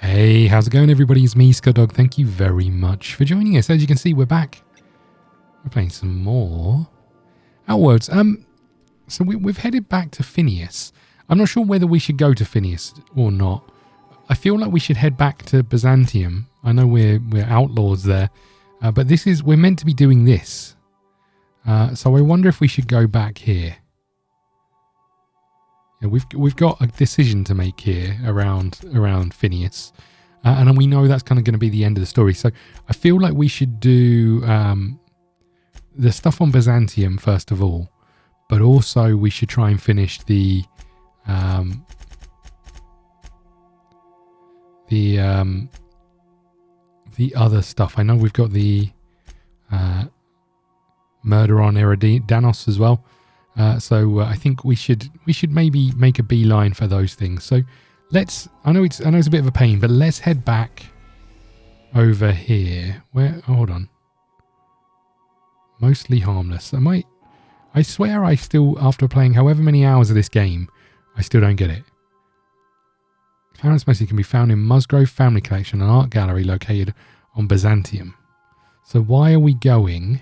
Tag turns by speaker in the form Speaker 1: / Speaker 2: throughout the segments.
Speaker 1: Hey, how's it going, everybody? It's me, ScottDog. Thank you very much for joining us. As you can see, we're back. We're playing some more Outworlds. So we've headed back to Phineas. I'm not sure whether we should go to Phineas or not. I feel like we should head back to Byzantium. I know we're outlaws there, but we're meant to be doing this. So I wonder if we should go back here. Yeah, we've got a decision to make here around Phineas, and we know that's kind of going to be the end of the story. So I feel like we should do the stuff on Byzantium first of all, but also we should try and finish the other stuff. I know we've got the murder on Eriandos as well. So I think we should maybe make a beeline for those things. So I know it's a bit of a pain, but let's head back over here. Hold on. Mostly harmless. I swear I still, after playing however many hours of this game, I still don't get it. Clarence Messi can be found in Musgrove Family Collection, an art gallery located on Byzantium. So why are we going?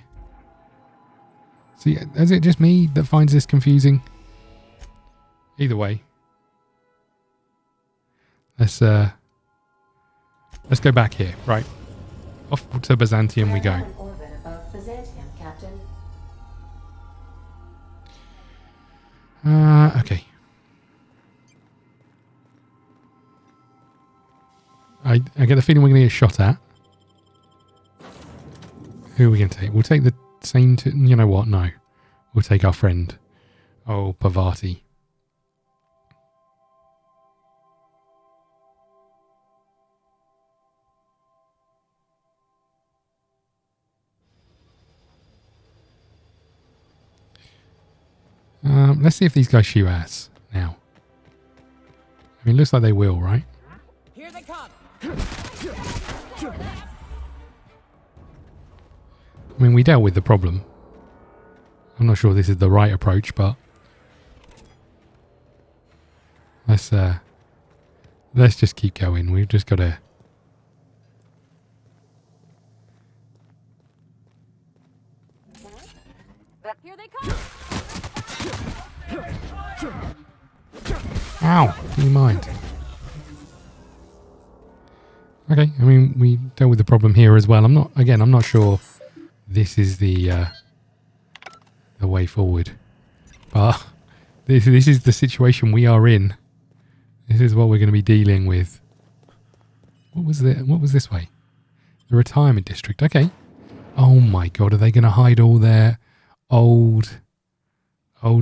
Speaker 1: See, is it just me that finds this confusing? Either way, let's go back here. Right, off to Byzantium we go. Okay. I get the feeling we're going to get shot at. Who are we going to take? We'll take the Saint, you know what? No, we'll take our friend. Oh, Pavati. Let's see if these guys shoot ass now. I mean, it looks like they will, right?
Speaker 2: Here they come.
Speaker 1: I mean, we dealt with the problem. I'm not sure this is the right approach, but let's just keep going. We've just got to.
Speaker 2: Here they come.
Speaker 1: Ow! Do you mind? Okay, I mean, we dealt with the problem here as well. I'm not sure this is the way forward, but this is the situation we are in. This is what we're going to be dealing with. What was this way? The retirement district. Okay. Oh my god, are they going to hide all their old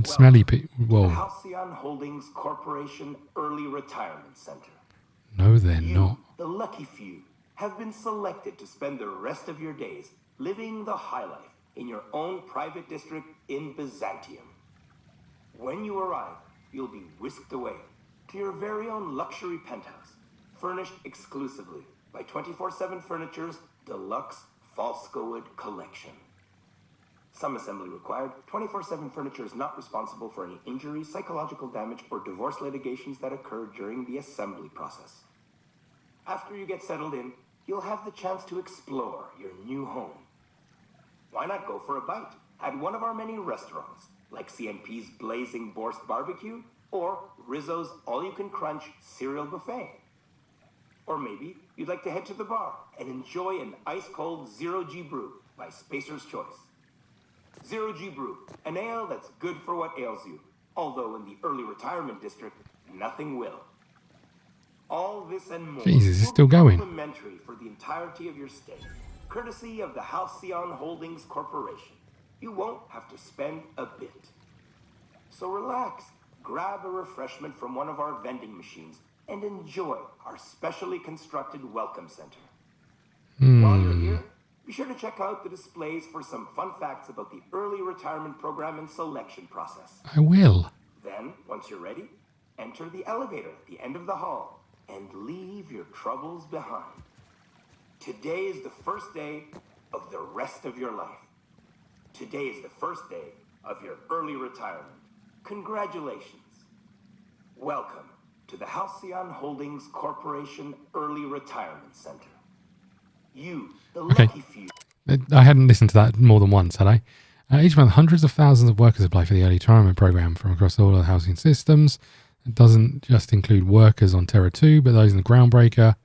Speaker 1: smelly people? Whoa.
Speaker 3: The Halcyon Holdings Corporation Early Retirement Center.
Speaker 1: No, they're not.
Speaker 3: The lucky few have been selected to spend the rest of your days living the high life in your own private district in Byzantium. When you arrive, you'll be whisked away to your very own luxury penthouse, furnished exclusively by 24/7 Furniture's deluxe Falscowood collection. Some assembly required. 24/7 Furniture is not responsible for any injuries, psychological damage, or divorce litigations that occur during the assembly process. After you get settled in, you'll have the chance to explore your new home. Why not go for a bite at one of our many restaurants, like CNP's Blazing Borscht Barbecue or Rizzo's All-You-Can-Crunch Cereal Buffet? Or maybe you'd like to head to the bar and enjoy an ice-cold Zero-G Brew by Spacer's Choice. Zero-G Brew, an ale that's good for what ails you, although in the early retirement district, nothing will. All this and more
Speaker 1: Jesus, it's still going.
Speaker 3: Complimentary for the entirety of your stay, courtesy of the Halcyon Holdings Corporation. You won't have to spend a bit. So relax, grab a refreshment from one of our vending machines, and enjoy our specially constructed welcome center. While you're here, be sure to check out the displays for some fun facts about the early retirement program and selection process.
Speaker 1: I will.
Speaker 3: Then, once you're ready, enter the elevator at the end of the hall and leave your troubles behind. Today is the first day of the rest of your life. Today is the first day of your early retirement. Congratulations. Welcome to the Halcyon Holdings Corporation Early Retirement Center. You, the lucky few.
Speaker 1: I hadn't listened to that more than once, had I? Each month, hundreds of thousands of workers apply for the early retirement program from across all of the housing systems. It doesn't just include workers on Terra 2, but those in the Groundbreaker.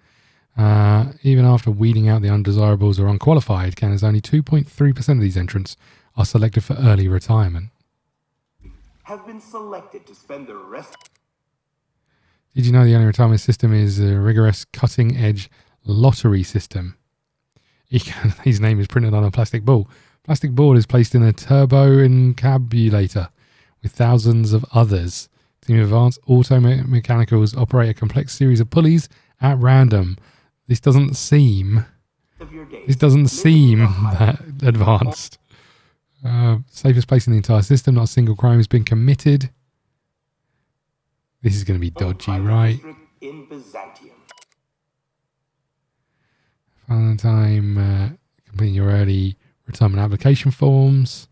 Speaker 1: Even after weeding out the undesirables or unqualified, Canid's only 2.3% of these entrants are selected for early retirement.
Speaker 3: Have been selected to spend the rest.
Speaker 1: Did you know the early retirement system is a rigorous cutting-edge lottery system? His name is printed on a plastic ball. Plastic ball is placed in a turbo encabulator with thousands of others. Team of advanced auto mechanicals operate a complex series of pulleys at random. This doesn't seem that advanced. Safest place in the entire system. Not a single crime has been committed. This is going to be dodgy, right?
Speaker 3: In Byzantium.
Speaker 1: Final time completing your early retirement application forms.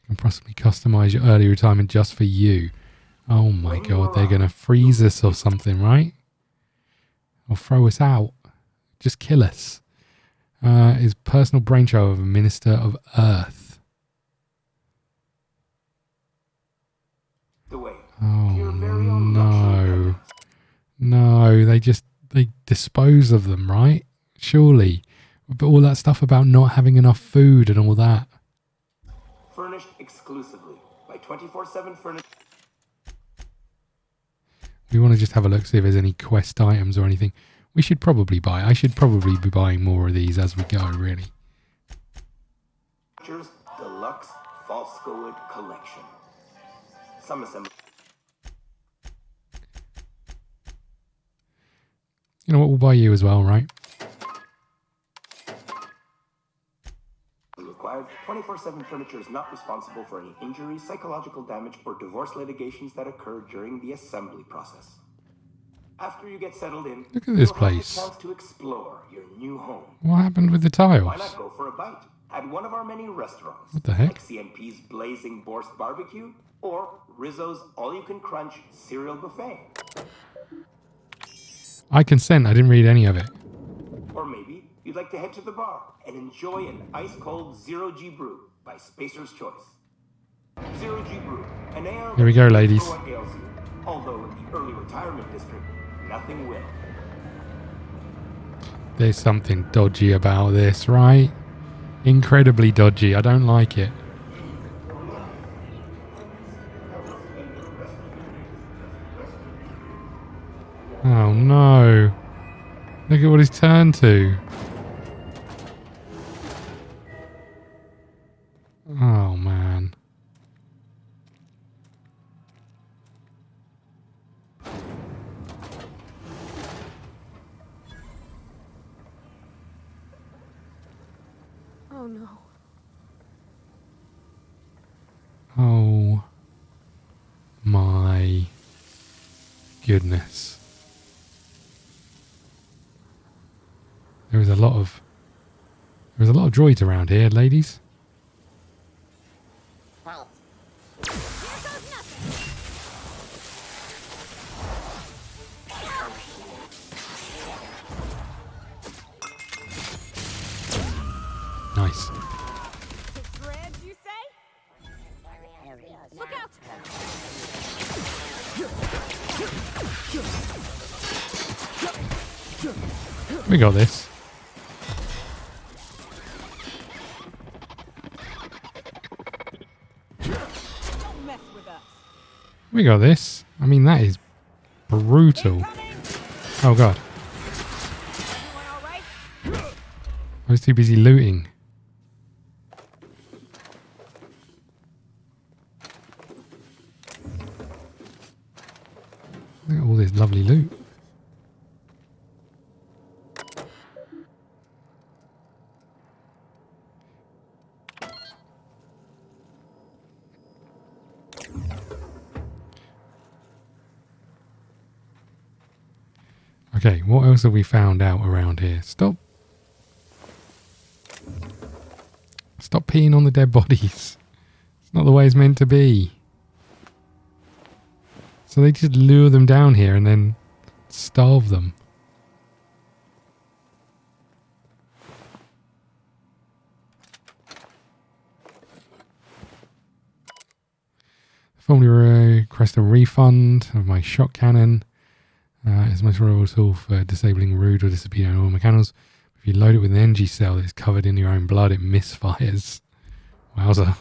Speaker 1: You can possibly customize your early retirement just for you. Oh my god, they're going to freeze us or something, right? Or throw us out. Just kill us. Is personal brainchild of a minister of Earth. Oh no. No, they dispose of them, right? Surely. But all that stuff about not having enough food and all that.
Speaker 3: Furnished exclusively by 24/7 Furnished.
Speaker 1: We want to just have a look, see if there's any quest items or anything. We should probably buy. I should probably be buying more of these as we go, really.
Speaker 3: Deluxe Falscoid Collection. Some assembly.
Speaker 1: You know what? We'll buy you as well, right?
Speaker 3: Required. 24/7 Furniture is not responsible for any injury, psychological damage, or divorce litigations that occur during the assembly process. After you get settled in,
Speaker 1: look at this
Speaker 3: you'll
Speaker 1: place.
Speaker 3: have the chance to explore your new home.
Speaker 1: What happened with the tiles?
Speaker 3: Why not go for a bite at one of our many restaurants?
Speaker 1: What the heck?
Speaker 3: Like CMP's Blazing Borscht Barbecue or Rizzo's All-You-Can-Crunch Cereal Buffet.
Speaker 1: I consent. I didn't read any of it.
Speaker 3: Or maybe you'd like to head to the bar and enjoy an ice-cold Zero-G Brew by Spacer's Choice. Zero-G Brew, an ale.
Speaker 1: Here we go, ladies.
Speaker 3: For what ails you. Although in the early retirement district, nothing will.
Speaker 1: There's something dodgy about this, right? Incredibly dodgy. I don't like it. Oh no. Look at what he's turned to. Oh man.
Speaker 2: Oh no.
Speaker 1: Oh my goodness. There is a lot of droids around here, ladies. Nice.
Speaker 2: Dread, you say? Look out!
Speaker 1: We got this.
Speaker 2: Don't mess with us.
Speaker 1: We got this. I mean, that is brutal. Oh god.
Speaker 2: Everyone all right?
Speaker 1: I was too busy looting. Look at all this lovely loot. Okay, what else have we found out around here? Stop peeing on the dead bodies. It's not the way it's meant to be. So they just lure them down here and then starve them. Formally request a refund of my shot cannon. It's my reliable tool for disabling rude or disappearing all mechanicals. If you load it with an energy cell that's covered in your own blood, it misfires. Wowza.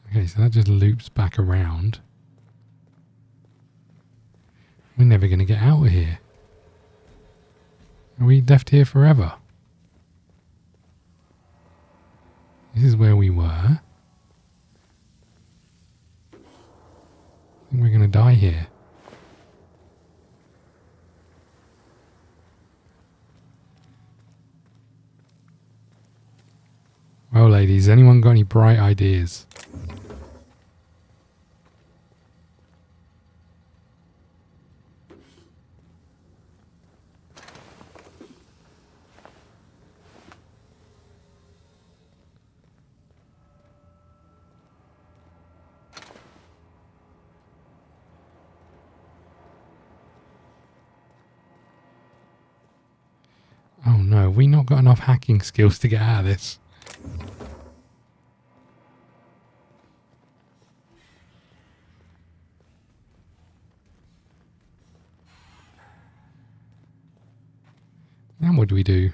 Speaker 1: Okay, so that just loops back around. We're never going to get out of here. Are we left here forever? This is where we were. I think we're going to die here. Well, ladies, anyone got any bright ideas? Oh no, have we not got enough hacking skills to get out of this? Now what do we do?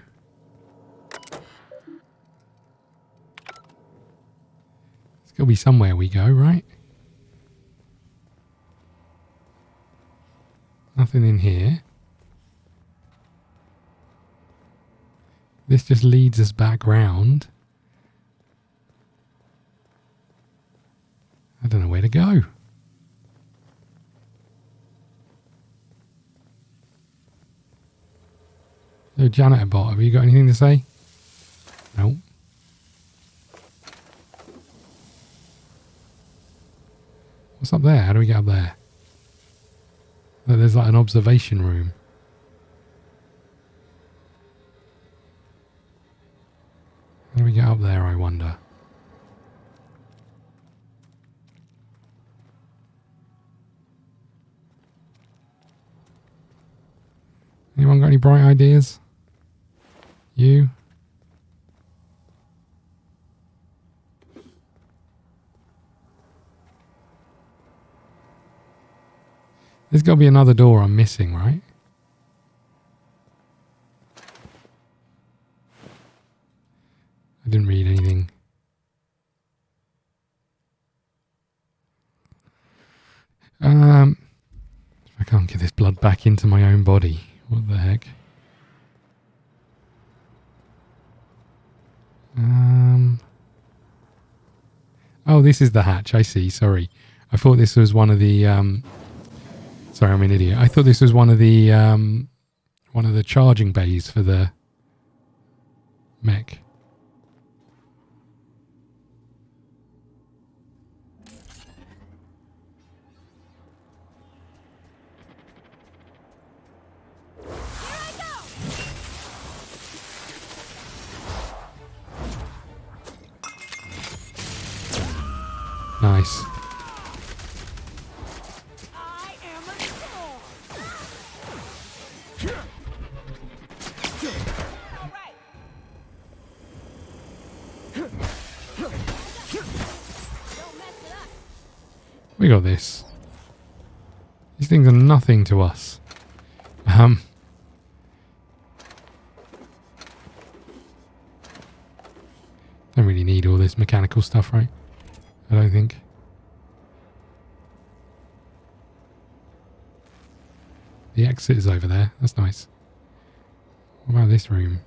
Speaker 1: There's got to be somewhere we go, right? Nothing in here. This just leads us back round. I don't know where to go. So janitor bot, have you got anything to say? No. What's up there? How do we get up there? Oh, there's like an observation room. How do we get up there, I wonder? Anyone got any bright ideas? You? There's got to be another door I'm missing, right? I didn't read anything. I can't get this blood back into my own body. What the heck? Oh, this is the hatch. I see. Sorry. I thought this was one of the... Sorry, I'm an idiot. I thought this was one of the charging bays for the mech. Nice.
Speaker 2: I am a storm. All right. Don't mess it up.
Speaker 1: We got this. These things are nothing to us. Don't really need all this mechanical stuff, right? I don't think. The exit is over there. That's nice. What about this room?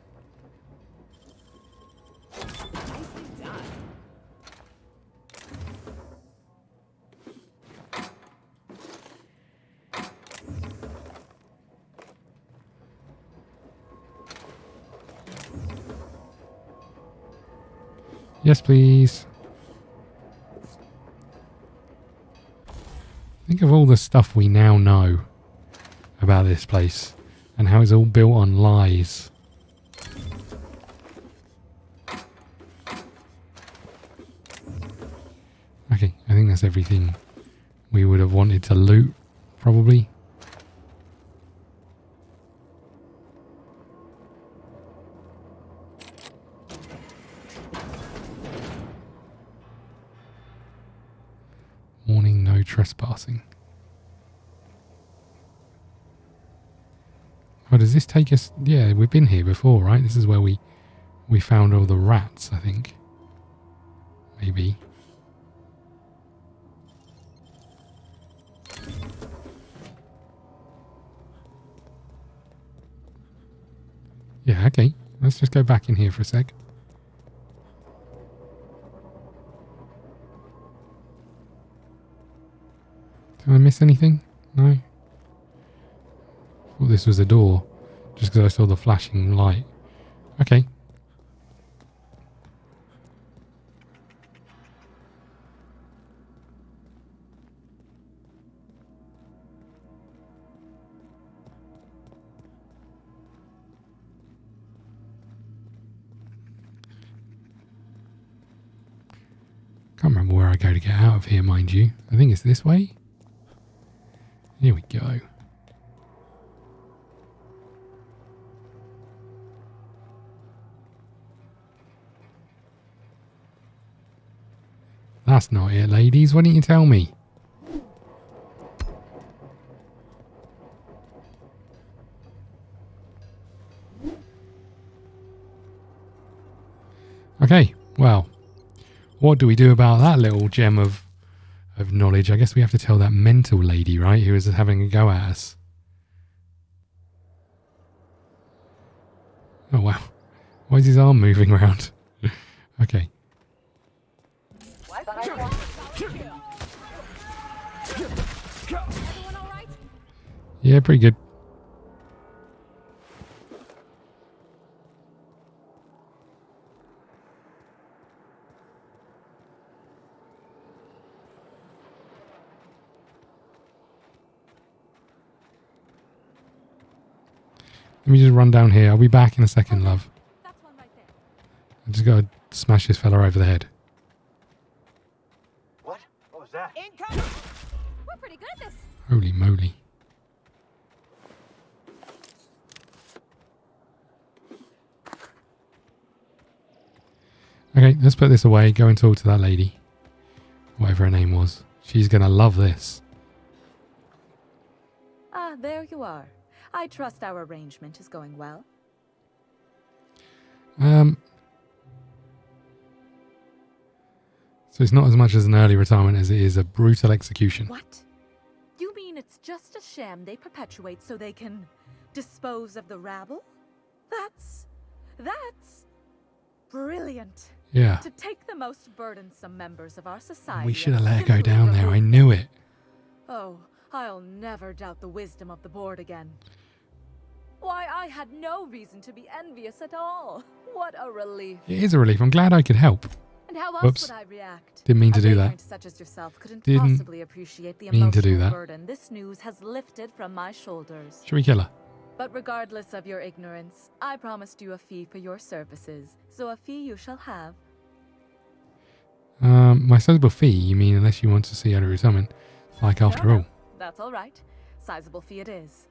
Speaker 1: Yes, please. Think of all the stuff we now know. about this place and how it's all built on lies. Okay, I think that's everything we would have wanted to loot, probably. Warning, no trespassing. Oh, does this take us? Yeah, we've been here before, right? This is where we found all the rats, I think. Maybe. Yeah, okay. Let's just go back in here for a sec. Did I miss anything? No? Thought this was a door. Just because I saw the flashing light. Okay. Can't remember where I go to get out of here, mind you. I think it's this way. Here we go. That's not it, ladies. Why didn't you tell me? Okay, well. What do we do about that little gem of knowledge? I guess we have to tell that mental lady, right, who is having a go at us. Oh, wow. Why is his arm moving around? Okay.
Speaker 2: Everyone all right?
Speaker 1: Yeah, pretty good. Let me just run down here. I'll be back in a second, love.
Speaker 2: That's one right there.
Speaker 1: I just got to smash this fella over the head.
Speaker 4: What? What was that?
Speaker 2: Incoming! We're pretty good at this.
Speaker 1: Holy moly. Okay, let's put this away. Go and talk to that lady. Whatever her name was. She's going to love this.
Speaker 5: Ah, there you are. I trust our arrangement is going well.
Speaker 1: So it's not as much as an early retirement as it is a brutal execution.
Speaker 5: What? You mean it's just a sham they perpetuate so they can dispose of the rabble? That's brilliant.
Speaker 1: Yeah.
Speaker 5: To take the most burdensome members of our society.
Speaker 1: We should have
Speaker 5: and
Speaker 1: let her go
Speaker 5: simply
Speaker 1: down there. I
Speaker 5: remove
Speaker 1: knew
Speaker 5: them.
Speaker 1: it.
Speaker 5: Oh, I'll never doubt the wisdom of the board again. Why, I had no reason to be envious at all. What a relief.
Speaker 1: It is a relief. I'm glad I could help.
Speaker 5: And how else
Speaker 1: Whoops.
Speaker 5: would I react?
Speaker 1: Didn't mean to
Speaker 5: A
Speaker 1: do
Speaker 5: vagrant
Speaker 1: that.
Speaker 5: such as yourself couldn't
Speaker 1: Didn't
Speaker 5: possibly appreciate the
Speaker 1: mean to do
Speaker 5: emotional
Speaker 1: that.
Speaker 5: burden this news has lifted from my shoulders.
Speaker 1: Should we kill her?
Speaker 5: But regardless of your ignorance, I promised you a fee for your services, so a fee you shall have.
Speaker 1: My sizable fee, you mean unless you want to see early retirement? Like after
Speaker 5: No,
Speaker 1: all.
Speaker 5: that's all right. Sizable fee it is.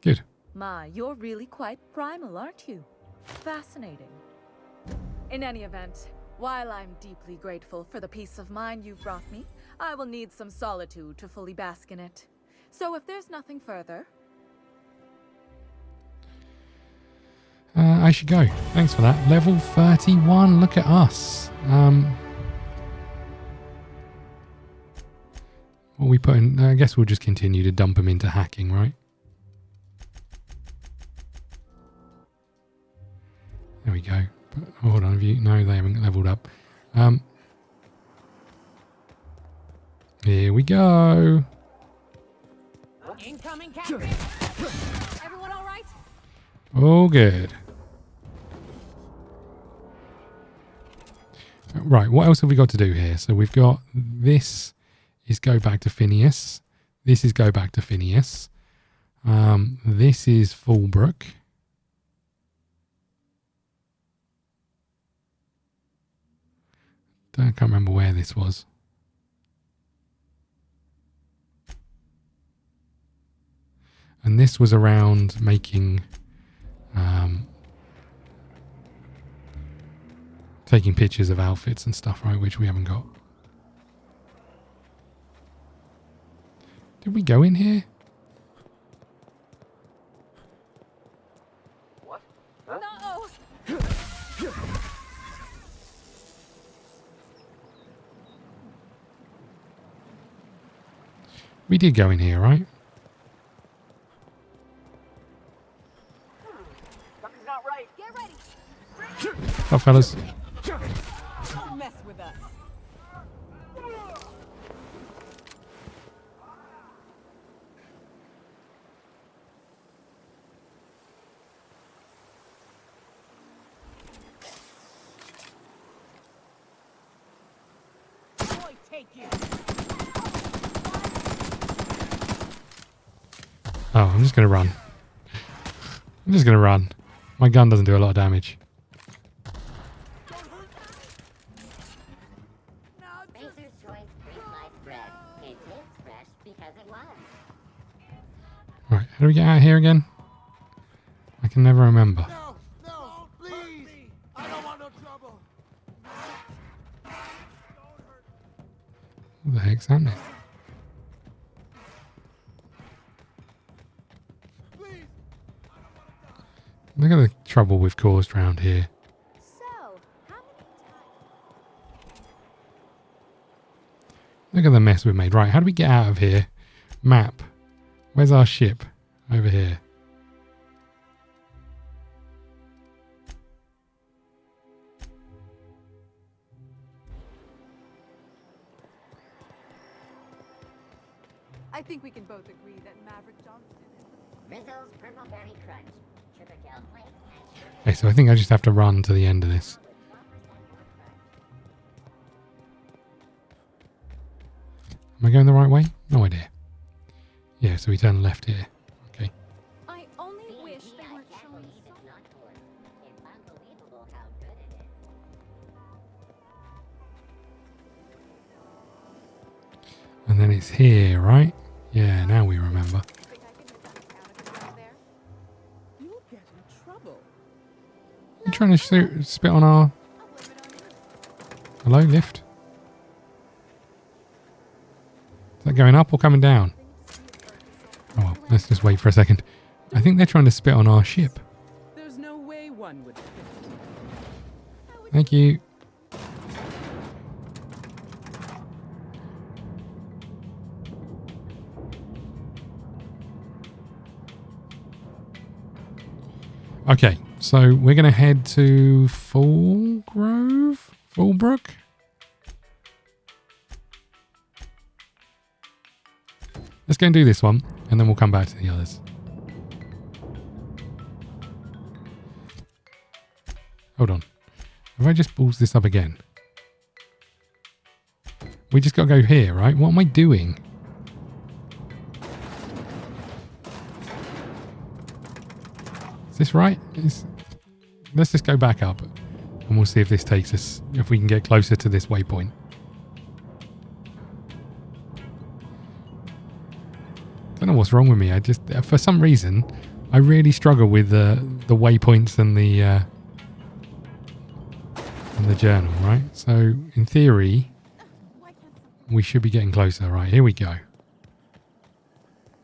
Speaker 1: Good.
Speaker 5: My, you're really quite primal, aren't you? Fascinating. In any event, while I'm deeply grateful for the peace of mind you've brought me, I will need some solitude to fully bask in it. So if there's nothing further...
Speaker 1: I should go. Thanks for that. Level 31. Look at us. What are we putting? I guess we'll just continue to dump them into hacking, right? There we go. But, hold on, have you? No, they haven't leveled up. Here we go.
Speaker 2: Incoming captain. Everyone all right?
Speaker 1: Oh, good. Right, what else have we got to do here? So we've got this is go back to Phineas. This is go back to Phineas. This is Fallbrook. I can't remember where this was. And this was around making, taking pictures of outfits and stuff, right? Which we haven't got. Did we go in here?
Speaker 4: What? Huh?
Speaker 2: No!
Speaker 1: We did go in here, right?
Speaker 4: Something's not right.
Speaker 2: Get ready!
Speaker 1: Oh, fellas.
Speaker 5: Don't mess with us. Boy, take you.
Speaker 1: Oh, I'm just going to run. I'm just going to run. My gun doesn't do a lot of damage.
Speaker 6: Baker's Choice pre-sliced bread. It tastes fresh because it was.
Speaker 1: Right, how do we get out of here again? I can never remember.
Speaker 7: No, no, please. I don't want no trouble.
Speaker 1: What the heck's happening?
Speaker 7: Please.
Speaker 1: Look at the trouble we've caused around here.
Speaker 2: So, how many times?
Speaker 1: Look at the mess we've made. Right, how do we get out of here? Map. Where's our ship? Over here.
Speaker 2: I think we can both agree that Maverick Johnston is the
Speaker 6: Rizzo's Purple Berry Crunch. Sugar gel flakes and sugar
Speaker 1: Okay, so I think I just have to run to the end of this.
Speaker 6: with 12% more crunch.
Speaker 1: Am I going the right way? No idea. Yeah, so we turn left here. Okay.
Speaker 2: I only wish
Speaker 6: B&B,
Speaker 2: they
Speaker 6: I
Speaker 2: weren't
Speaker 6: can't
Speaker 2: showing
Speaker 6: believe
Speaker 2: so
Speaker 6: it's not yours. It's unbelievable how good it is.
Speaker 1: And then it's here, right? Yeah, now we remember.
Speaker 2: Think I can nip down the town if it's out there?
Speaker 5: You'll get in trouble.
Speaker 1: You trying to spit on our...
Speaker 2: I'll blame it on you.
Speaker 1: Hello, lift? Is that going up or coming down? Oh well, let's just wait for a second. I think they're trying to spit on our ship.
Speaker 5: There's no way one would fit.
Speaker 1: Thank you. Okay, so we're going to head to Fallbrook? Let's go and do this one, and then we'll come back to the others. Hold on. Have I just balls this up again? We just got to go here, right? What am I doing? Is this right? Let's just go back up, and we'll see if this takes us, if we can get closer to this waypoint. Don't know what's wrong with me. I just, for some reason, I really struggle with the waypoints and the journal, right? So in theory,
Speaker 2: Why can't something...
Speaker 1: we should be getting closer. Right, here we go.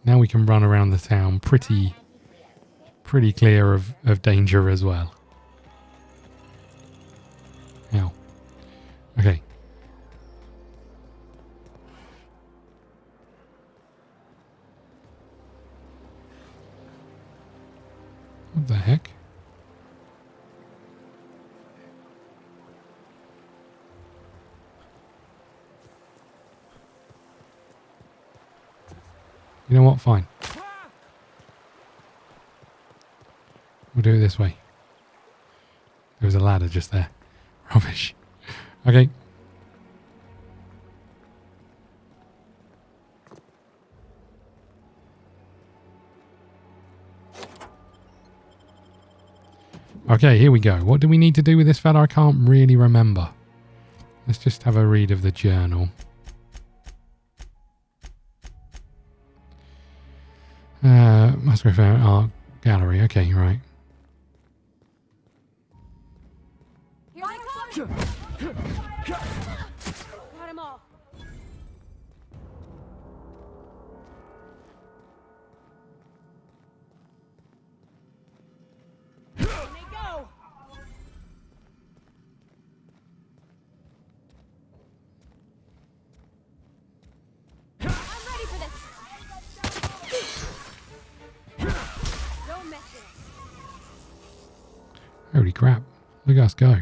Speaker 1: Now we can run around the town pretty clear of danger as well. Ow. Okay. What the heck? You know what? Fine. We'll do it this way. There was a ladder just there. Rubbish. Okay. Okay, here we go. What do we need to do with this fella? I can't really remember. Let's just have a read of the journal. Must be found art gallery. Okay, right.
Speaker 2: Here they come! Got him all. Here they go! I'm ready for this! Don't mess with us.
Speaker 1: Holy crap. Look at us go.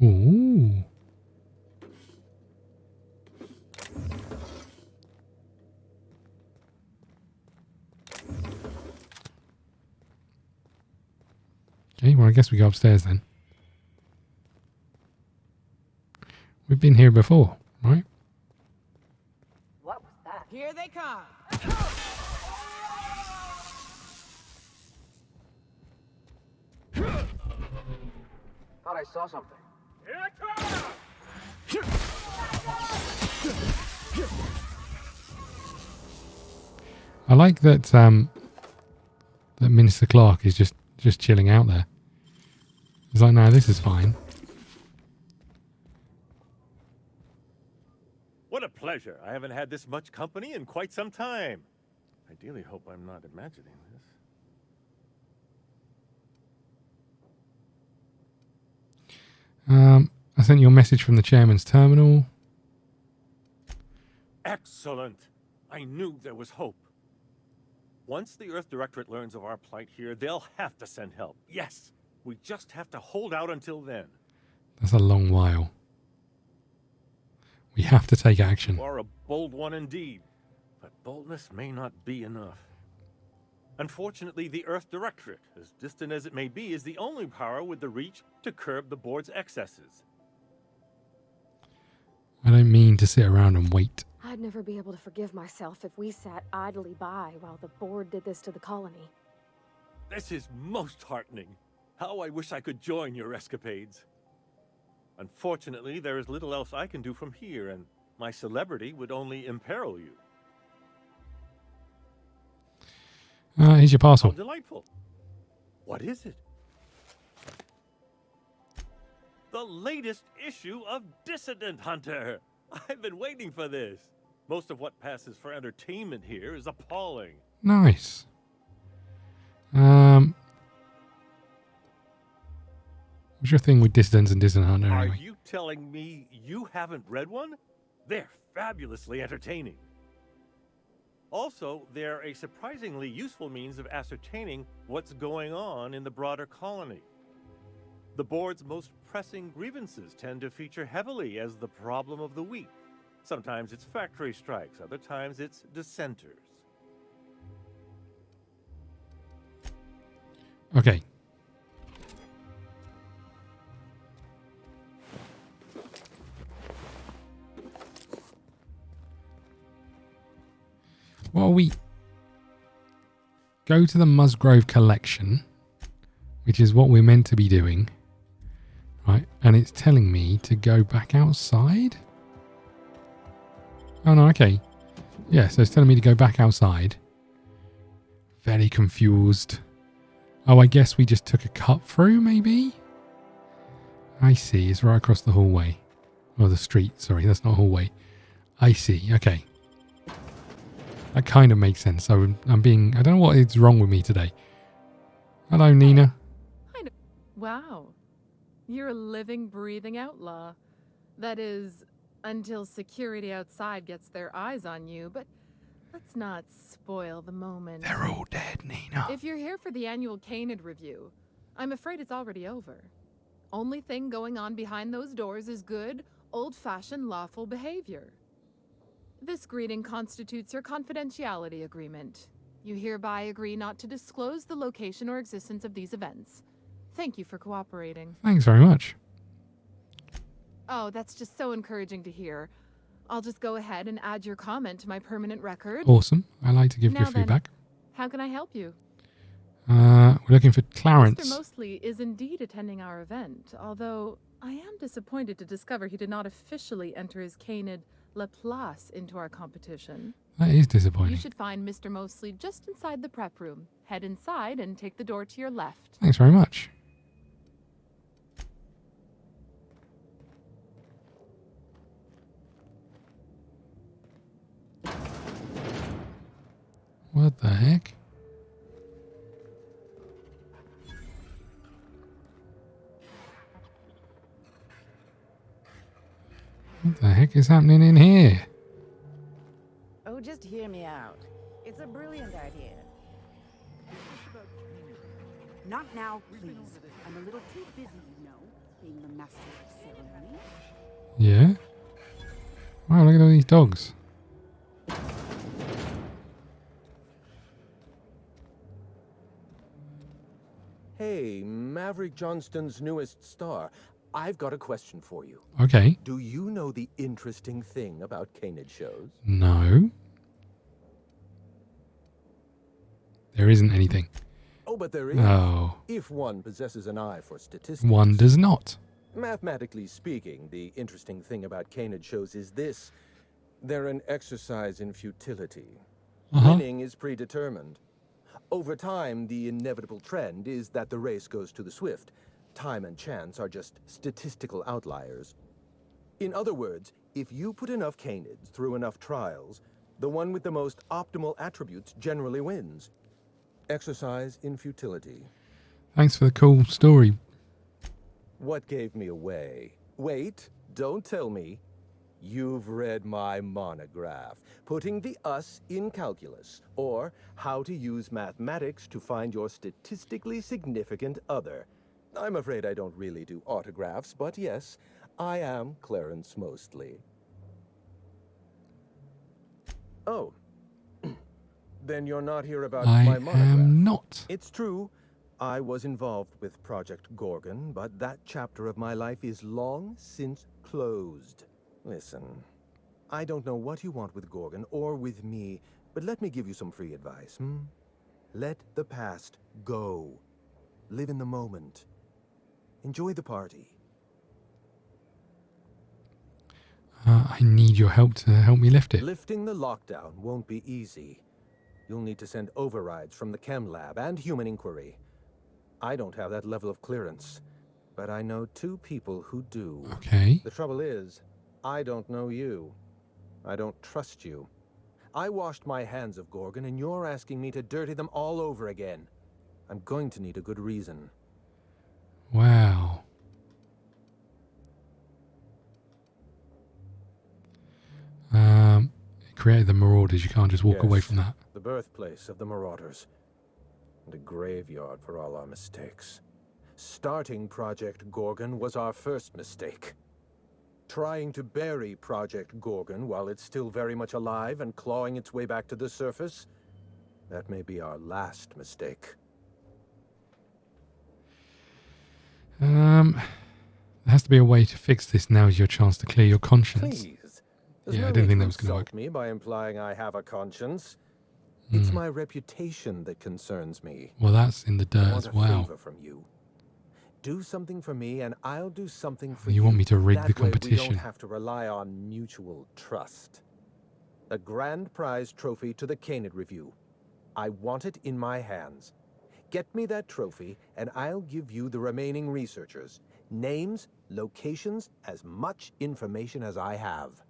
Speaker 1: Ooh. Okay, well I guess we go upstairs then. We've been here before, right?
Speaker 4: What was that?
Speaker 2: Here they come!
Speaker 4: Thought I saw something.
Speaker 1: I like that that Minister Clark is just chilling out there. He's like, no, this is fine.
Speaker 8: What a pleasure. I haven't had this much company in quite some time. Ideally hope I'm not imagining this.
Speaker 1: I sent you a message from the chairman's terminal.
Speaker 8: Excellent. I knew there was hope. Once the Earth Directorate learns of our plight here, they'll have to send help. Yes, we just have to hold out until then.
Speaker 1: That's a long while. We have to take action.
Speaker 8: You are a bold one indeed, but boldness may not be enough. Unfortunately, the Earth Directorate, as distant as it may be, is the only power with the reach to curb the board's excesses.
Speaker 1: I don't mean to sit around and wait.
Speaker 9: I'd never be able to forgive myself if we sat idly by while the board did this to the colony.
Speaker 8: This is most heartening. How I wish I could join your escapades. Unfortunately, there is little else I can do from here, and my celebrity would only imperil you.
Speaker 1: Here's your
Speaker 8: How
Speaker 1: parcel.
Speaker 8: delightful. What is it? The latest issue of Dissident Hunter. I've been waiting for this. Most of what passes for entertainment here is appalling.
Speaker 1: Nice. What's your thing with Dissidents and Dissident Hunter
Speaker 8: Are
Speaker 1: anyway?
Speaker 8: you telling me you haven't read one? They're fabulously entertaining. Also, they're a surprisingly useful means of ascertaining what's going on in the broader colony. The board's most pressing grievances tend to feature heavily as the problem of the week. Sometimes it's factory strikes, other times it's dissenters.
Speaker 1: Okay. Well, we go to the Musgrove collection, which is what we're meant to be doing, right? And it's telling me to go back outside. Oh no, okay. Yeah, so it's telling me to go back outside. Very confused. Oh, I guess we just took a cut through, maybe? I see, it's right across the hallway. Or the street, sorry, that's not a hallway. I see, okay. That kind of makes sense. So I don't know what is wrong with me today. Hello, Nina.
Speaker 10: Wow. You're a living, breathing outlaw. That is, until security outside gets their eyes on you, but let's not spoil the moment.
Speaker 1: They're all dead, Nina.
Speaker 10: If you're here for the annual Canid review, I'm afraid it's already over. Only thing going on behind those doors is good, old-fashioned lawful behavior. This greeting constitutes your confidentiality agreement. You hereby agree not to disclose the location or existence of these events. Thank you for cooperating.
Speaker 1: Thanks very much.
Speaker 10: Oh, that's just so encouraging to hear. I'll just go ahead and add your comment to my permanent record.
Speaker 1: Awesome. I like to give
Speaker 10: Now
Speaker 1: your
Speaker 10: then,
Speaker 1: feedback.
Speaker 10: How can I help you?
Speaker 1: We're looking for
Speaker 10: Mr.
Speaker 1: Clarence.
Speaker 10: Mosley is indeed attending our event, although I am disappointed to discover he did not officially enter his Canid Laplace into our competition.
Speaker 1: That is disappointing.
Speaker 10: You should find Mr. Mosley just inside the prep room. Head inside and take the door to your left.
Speaker 1: Thanks very much. What the heck? What the heck is happening in here?
Speaker 11: Oh, just hear me out. It's a brilliant idea.
Speaker 2: Not now, please. I'm a little too busy, you know, being the master of ceremony.
Speaker 1: Yeah? Wow, look at all these dogs.
Speaker 12: Hey, Maverick Johnston's newest star. I've got a question for you.
Speaker 1: Okay.
Speaker 12: Do you know the interesting thing about Canid shows?
Speaker 1: No. There isn't anything.
Speaker 12: Oh, but there is.
Speaker 1: Oh.
Speaker 12: If one possesses an eye for statistics.
Speaker 1: One does not.
Speaker 12: Mathematically speaking, the interesting thing about Canid shows is this. They're an exercise in futility. Winning is predetermined. Over time, the inevitable trend is that the race goes to the swift. Time and chance are just statistical outliers. In other words, if you put enough Canids through enough trials, the one with the most optimal attributes generally wins. Exercise in futility.
Speaker 1: Thanks for the cool story.
Speaker 12: What gave me away? Wait, don't tell me. You've read my monograph, Putting the Us in Calculus, or How to Use Mathematics to Find Your Statistically Significant Other. I'm afraid I don't really do autographs, but yes, I am Clarence Mosley. Oh. Then you're not here about my monograph.
Speaker 1: I am not.
Speaker 12: It's true. I was involved with Project Gorgon, but that chapter of my life is long since closed. Listen, I don't know what you want with Gorgon or with me, but let me give you some free advice, Let the past go. Live in the moment. Enjoy the party.
Speaker 1: I need your help to help me lift it.
Speaker 12: Lifting the lockdown won't be easy. You'll need to send overrides from the Chem Lab and Human Inquiry. I don't have that level of clearance, but I know two people who do.
Speaker 1: Okay.
Speaker 12: The trouble is, I don't know you. I don't trust you. I washed my hands of Gorgon, and you're asking me to dirty them all over again. I'm going to need a good reason.
Speaker 1: Wow. Created the Marauders. You can't just walk away from that.
Speaker 12: The birthplace of the Marauders. And a graveyard for all our mistakes. Starting Project Gorgon was our first mistake. Trying to bury Project Gorgon while it's still very much alive and clawing its way back to the surface, that may be our last mistake.
Speaker 1: There has to be a way to fix this. Now is your chance to clear your conscience.
Speaker 12: Please. There's
Speaker 1: Yeah,
Speaker 12: no
Speaker 1: I didn't
Speaker 12: need
Speaker 1: think
Speaker 12: to
Speaker 1: that was going to
Speaker 12: insult
Speaker 1: work.
Speaker 12: me by implying I have a conscience. It's my reputation that concerns me.
Speaker 1: Well, that's in the
Speaker 12: I
Speaker 1: dirt
Speaker 12: want
Speaker 1: as
Speaker 12: a
Speaker 1: well.
Speaker 12: favor from you. Do something for me, and I'll do something for you.
Speaker 1: You want me to rig
Speaker 12: That
Speaker 1: the
Speaker 12: way we
Speaker 1: competition?
Speaker 12: don't have to rely on mutual trust. A grand prize trophy to the Canid Review. I want it in my hands. Get me that trophy, and I'll give you the remaining researchers. Names, locations, as much information as I have.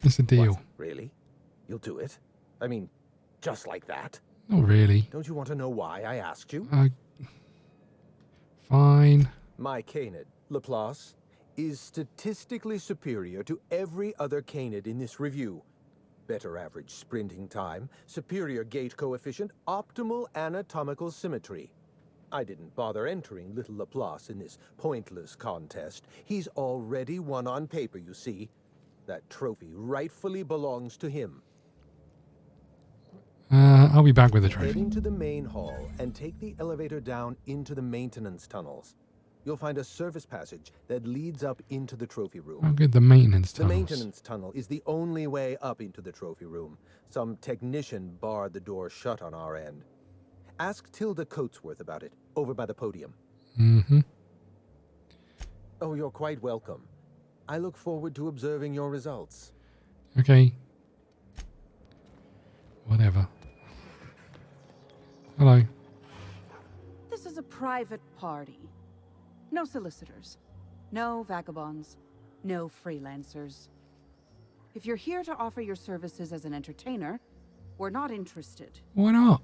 Speaker 1: It's a deal.
Speaker 12: What? Really? You'll do it? I mean, just like that?
Speaker 1: Not really.
Speaker 12: Don't you want to know why I asked you?
Speaker 1: Fine.
Speaker 12: My Canid, Laplace, is statistically superior to every other Canid in this review. Better average sprinting time, superior gait coefficient, optimal anatomical symmetry. I didn't bother entering little Laplace in this pointless contest. He's already won on paper, you see. That trophy rightfully belongs to him.
Speaker 1: I'll be back with the
Speaker 12: Head
Speaker 1: trophy.
Speaker 12: into the main hall and take the elevator down into the maintenance tunnels. you'll find a service passage that leads up into the trophy room.
Speaker 1: Oh, good. The maintenance
Speaker 12: The
Speaker 1: tunnels.
Speaker 12: maintenance tunnel is the only way up into the trophy room. Some technician barred the door shut on our end. Ask Tilda Coatsworth about it, over by the podium.
Speaker 1: Mm-hmm.
Speaker 12: Oh, you're quite welcome. I look forward to observing your results.
Speaker 1: Okay. Whatever. Hello.
Speaker 2: This is a private party. No solicitors. No vagabonds. No freelancers. If you're here to offer your services as an entertainer, we're not interested.
Speaker 1: Why not?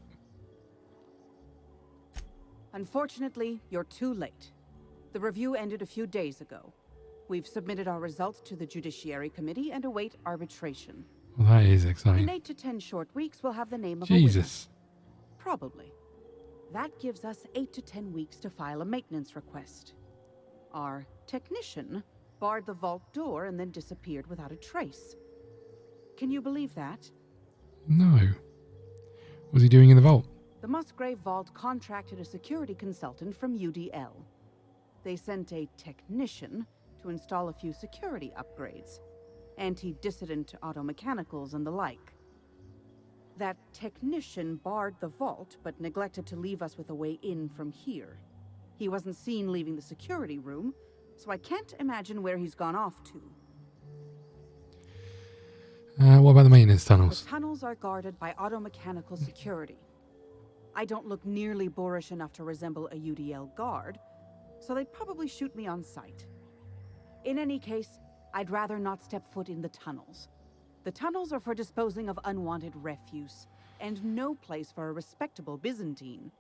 Speaker 2: Unfortunately, you're too late. The review ended a few days ago. We've submitted our results to the Judiciary Committee and await arbitration.
Speaker 1: Well, that is
Speaker 2: In
Speaker 1: exciting.
Speaker 2: 8 to 10 short weeks, we'll have the name of
Speaker 1: Jesus.
Speaker 2: a winner. Probably. That gives us 8 to 10 weeks to file a maintenance request. Our technician barred the vault door and then disappeared without a trace. Can you believe that?
Speaker 1: No. What was he doing in the vault?
Speaker 2: The Musgrave Vault contracted a security consultant from UDL. They sent a technician to install a few security upgrades, anti-dissident auto mechanicals and the like. That technician barred the vault, but neglected to leave us with a way in from here. He wasn't seen leaving the security room, so I can't imagine where he's gone off to.
Speaker 1: What about the maintenance tunnels?
Speaker 2: The tunnels are guarded by auto-mechanical security. I don't look nearly boorish enough to resemble a UDL guard, so they'd probably shoot me on sight. In any case, I'd rather not step foot in the tunnels. The tunnels are for disposing of unwanted refuse, and no place for a respectable Byzantine.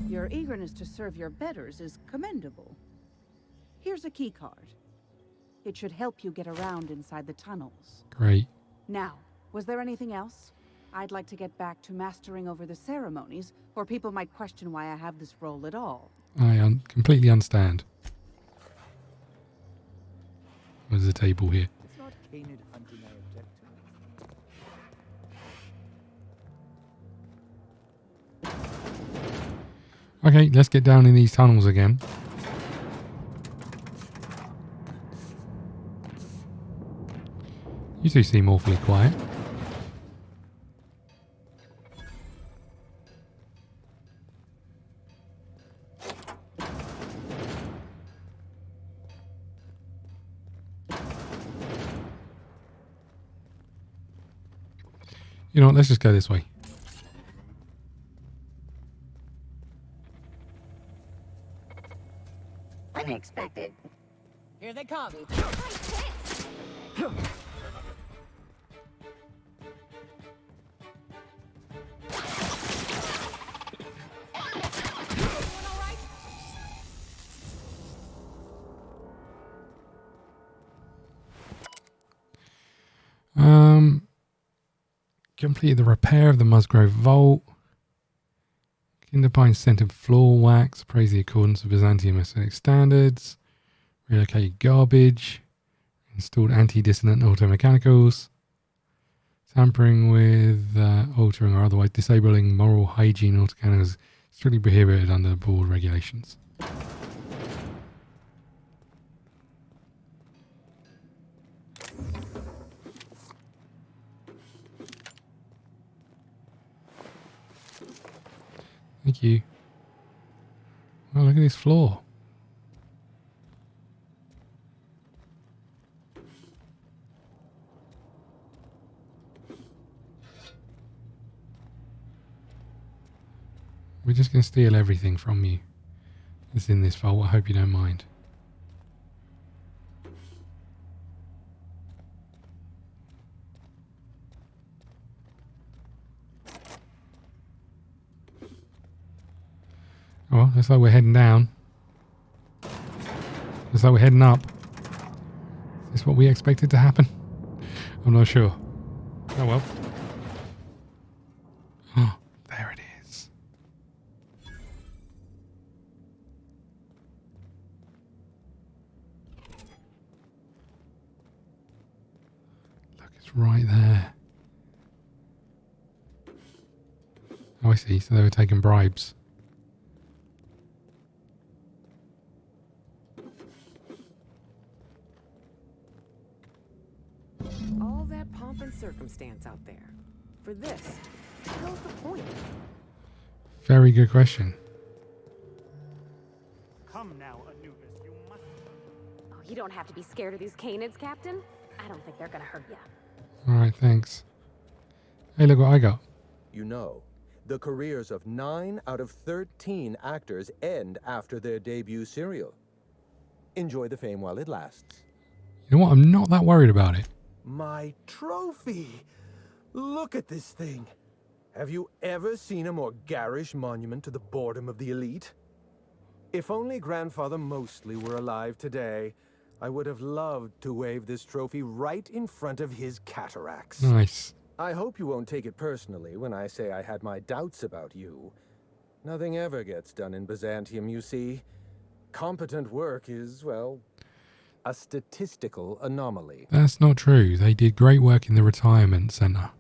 Speaker 2: Your eagerness to serve your betters is commendable. Here's a key card. It should help you get around inside the tunnels.
Speaker 1: Great.
Speaker 2: Now, was there anything else? I'd like to get back to mastering over the ceremonies, or people might question why I have this role at all.
Speaker 1: I completely understand. There's a table here.
Speaker 7: It's not Canid hunting our objectives.
Speaker 1: Okay, let's get down in these tunnels again. You two seem awfully quiet. You know what, let's just go this way.
Speaker 6: Unexpected.
Speaker 11: Here they come.
Speaker 1: Completed the repair of the Musgrave Vault. Kinderpine scented floor wax. Praise the accordance of Byzantium aesthetic standards. Relocated garbage. Installed anti-dissonant auto-mechanicals. Tampering with, altering or otherwise disabling moral hygiene auto-mechanicals strictly prohibited under the board regulations. Thank you. Oh, look at this floor. We're just going to steal everything from you that's in this vault. I hope you don't mind. Oh, well, looks like we're heading down. Looks like we're heading up. Is this what we expected to happen? I'm not sure. Oh well. Oh, there it is. Look, it's right there. Oh, I see. So they were taking bribes.
Speaker 11: pomp and circumstance out there? For this, what's the point?
Speaker 1: Very good question.
Speaker 13: Come now, Anubis, you must...
Speaker 9: Oh, you don't have to be scared of these Canids, Captain. I don't think they're gonna hurt you.
Speaker 1: Alright, thanks. Hey, look what I got.
Speaker 12: You know, the careers of 9 out of 13 actors end after their debut serial. Enjoy the fame while it lasts.
Speaker 1: You know what? I'm not that worried about it.
Speaker 12: My trophy! Look at this thing. Have you ever seen a more garish monument to the boredom of the elite? If only Grandfather Mostly were alive today, I would have loved to wave this trophy right in front of his cataracts.
Speaker 1: Nice.
Speaker 12: I hope you won't take it personally when I say I had my doubts about you. Nothing ever gets done in Byzantium, you see. Competent work is, well, a statistical anomaly.
Speaker 1: That's not true. They did great work in the retirement center.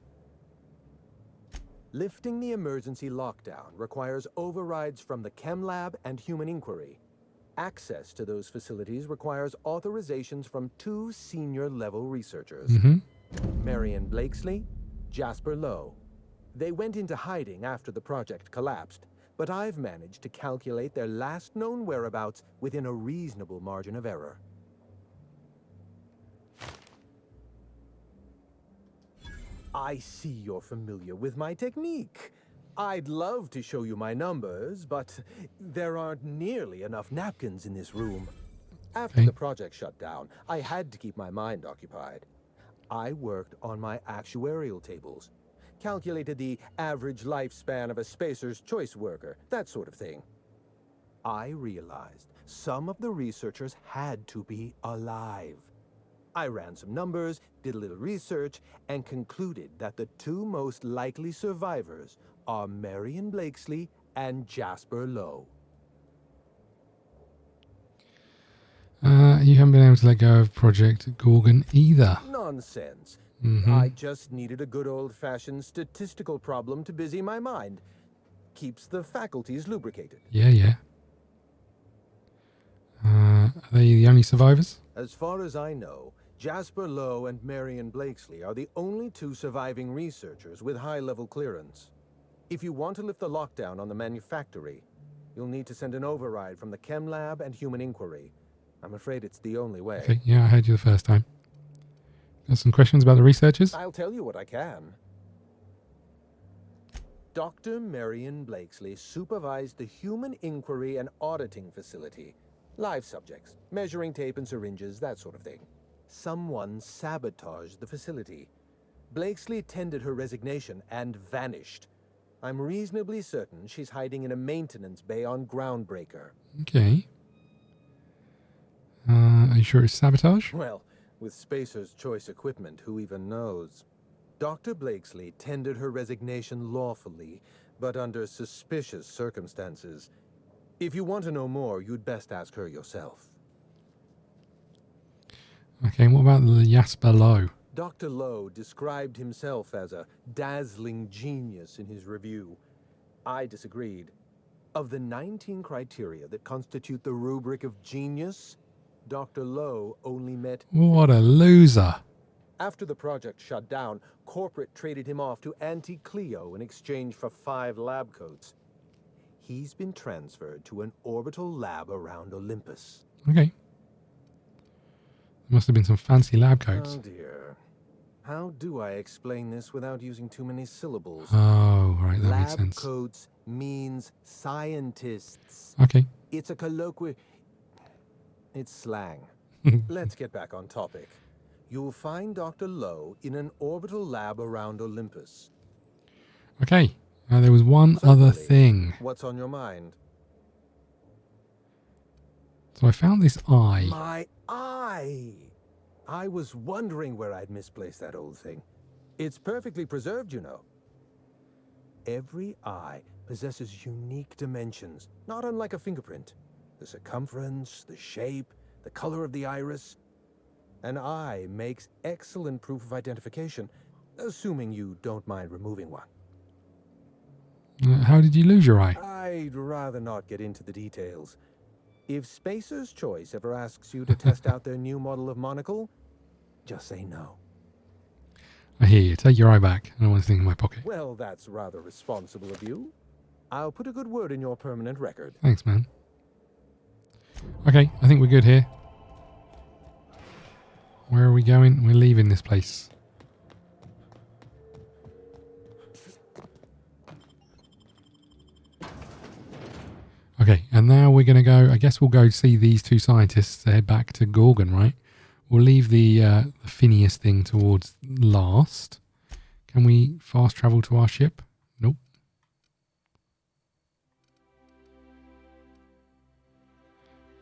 Speaker 12: Lifting the emergency lockdown requires overrides from the Chem Lab and Human Inquiry. Access to those facilities requires authorizations from 2 senior-level researchers. Marion Blakesley, Jasper Lowe. They went into hiding after the project collapsed, but I've managed to calculate their last known whereabouts within a reasonable margin of error. I see you're familiar with my technique. I'd love to show you my numbers, but there aren't nearly enough napkins in this room. After the project shut down, I had to keep my mind occupied. I worked on my actuarial tables, calculated the average lifespan of a Spacer's Choice worker, that sort of thing. I realized some of the researchers had to be alive. I ran some numbers, did a little research, and concluded that the 2 most likely survivors are Marion Blakesley and Jasper Lowe.
Speaker 1: You haven't been able to let go of Project Gorgon either.
Speaker 12: Nonsense. I just needed a good old-fashioned statistical problem to busy my mind. Keeps the faculties lubricated.
Speaker 1: Yeah. Are they the only survivors?
Speaker 12: As far as I know, Jasper Lowe and Marion Blakesley are the only 2 surviving researchers with high-level clearance. If you want to lift the lockdown on the manufactory, you'll need to send an override from the Chem Lab and Human Inquiry. I'm afraid it's the only way.
Speaker 1: Okay, yeah, I heard you the first time. Got some questions about the researchers?
Speaker 12: I'll tell you what I can. Dr. Marion Blakesley supervised the Human Inquiry and Auditing Facility. Live subjects, measuring tape and syringes, that sort of thing. Someone sabotaged the facility. Blakesley tendered her resignation and vanished. I'm reasonably certain she's hiding in a maintenance bay on Groundbreaker.
Speaker 1: Okay. Are you sure it's sabotage?
Speaker 12: Well, with Spacer's Choice equipment, who even knows? Dr. Blakesley tendered her resignation lawfully, but under suspicious circumstances. If you want to know more, you'd best ask her yourself.
Speaker 1: Okay, what about the Jasper Lowe?
Speaker 12: Dr. Lowe described himself as a dazzling genius in his review. I disagreed. Of the 19 criteria that constitute the rubric of genius, Dr. Lowe only met...
Speaker 1: What a loser.
Speaker 12: After the project shut down, corporate traded him off to Anti-Cleo in exchange for 5 lab coats. He's been transferred to an orbital lab around Olympus.
Speaker 1: Okay. There must have been some fancy lab coats.
Speaker 12: Oh dear. How do I explain this without using too many syllables?
Speaker 1: Oh, right, that makes sense.
Speaker 12: Lab coats means scientists.
Speaker 1: Okay.
Speaker 12: It's a colloquial... It's slang. Let's get back on topic. You'll find Dr. Lowe in an orbital lab around Olympus.
Speaker 1: Okay. Now there was one other thing.
Speaker 12: What's on your mind?
Speaker 1: So I found this eye.
Speaker 12: My eye! I was wondering where I'd misplaced that old thing. It's perfectly preserved, you know. Every eye possesses unique dimensions, not unlike a fingerprint. The circumference, the shape, the color of the iris. An eye makes excellent proof of identification, assuming you don't mind removing one.
Speaker 1: How did you lose your eye?
Speaker 12: I'd rather not get into the details. If Spacer's Choice ever asks you to test out their new model of monocle, just say no.
Speaker 1: I hear you. Take your eye back. I don't want this thing in my pocket.
Speaker 12: Well, that's rather responsible of you. I'll put a good word in your permanent record.
Speaker 1: Thanks, man. Okay, I think we're good here. Where are we going? We're leaving this place. Okay, and now we're going to go, I guess we'll go see these two scientists to head back to Gorgon, right? We'll leave the Phineas thing towards last. Can we fast travel to our ship? Nope.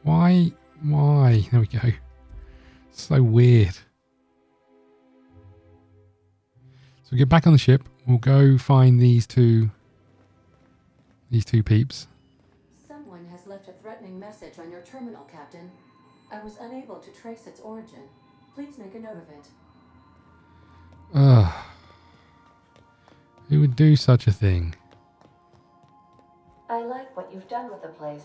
Speaker 1: Why? There we go. So weird. So we get back on the ship. We'll go find these two peeps.
Speaker 14: Someone has left a threatening message on your terminal, Captain. I was unable to trace its origin. Please make a note of it.
Speaker 1: Ugh. Who would do such a thing?
Speaker 14: I like what you've done with the place.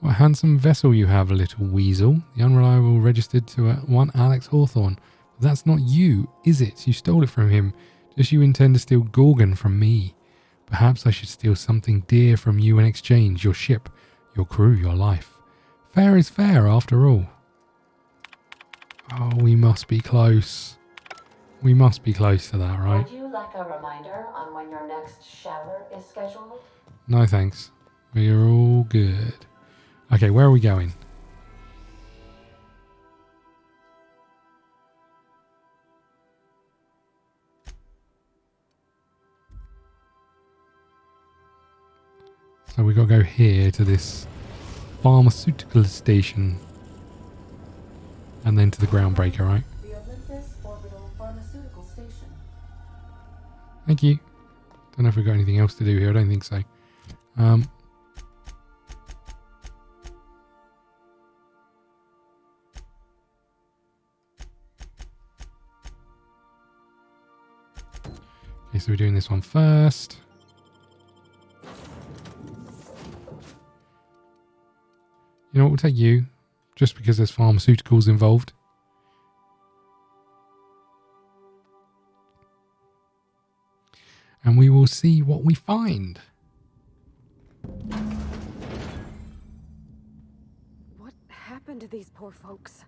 Speaker 1: What a handsome vessel you have, little weasel. The unreliable registered to one Alex Hawthorne. But that's not you, is it? You stole it from him. Just you intend to steal Gorgon from me. Perhaps I should steal something dear from you in exchange. Your ship, your crew, your life. Fair is fair, after all. Oh, we must be close. We must be close to that, right?
Speaker 14: Would you like a reminder on when your next shower is scheduled?
Speaker 1: No, thanks. We are all good. Okay, where are we going? So we got to go here to this pharmaceutical station. And then to the groundbreaker, right?
Speaker 14: The Olympus Orbital Pharmaceutical Station.
Speaker 1: Thank you. Don't know if we've got anything else to do here. I don't think so. Okay, so we're doing this one first. You know what, we'll take you. Just because there's pharmaceuticals involved. And we will see what we find.
Speaker 9: What happened to these poor folks?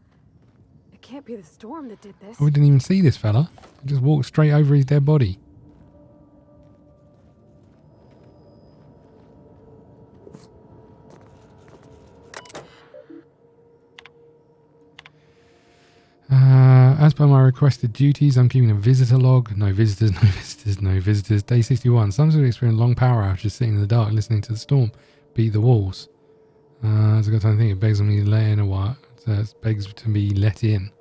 Speaker 9: It can't be the storm that did this.
Speaker 1: Oh, we didn't even see this fella. We just walked straight over his dead body. As per my requested duties, I'm keeping a visitor log. No visitors, no visitors, no visitors. Day 61. Some have experienced long power outages sitting in the dark listening to the storm beat the walls. As I got time to think, it begs me to let in a while. It begs to be let in.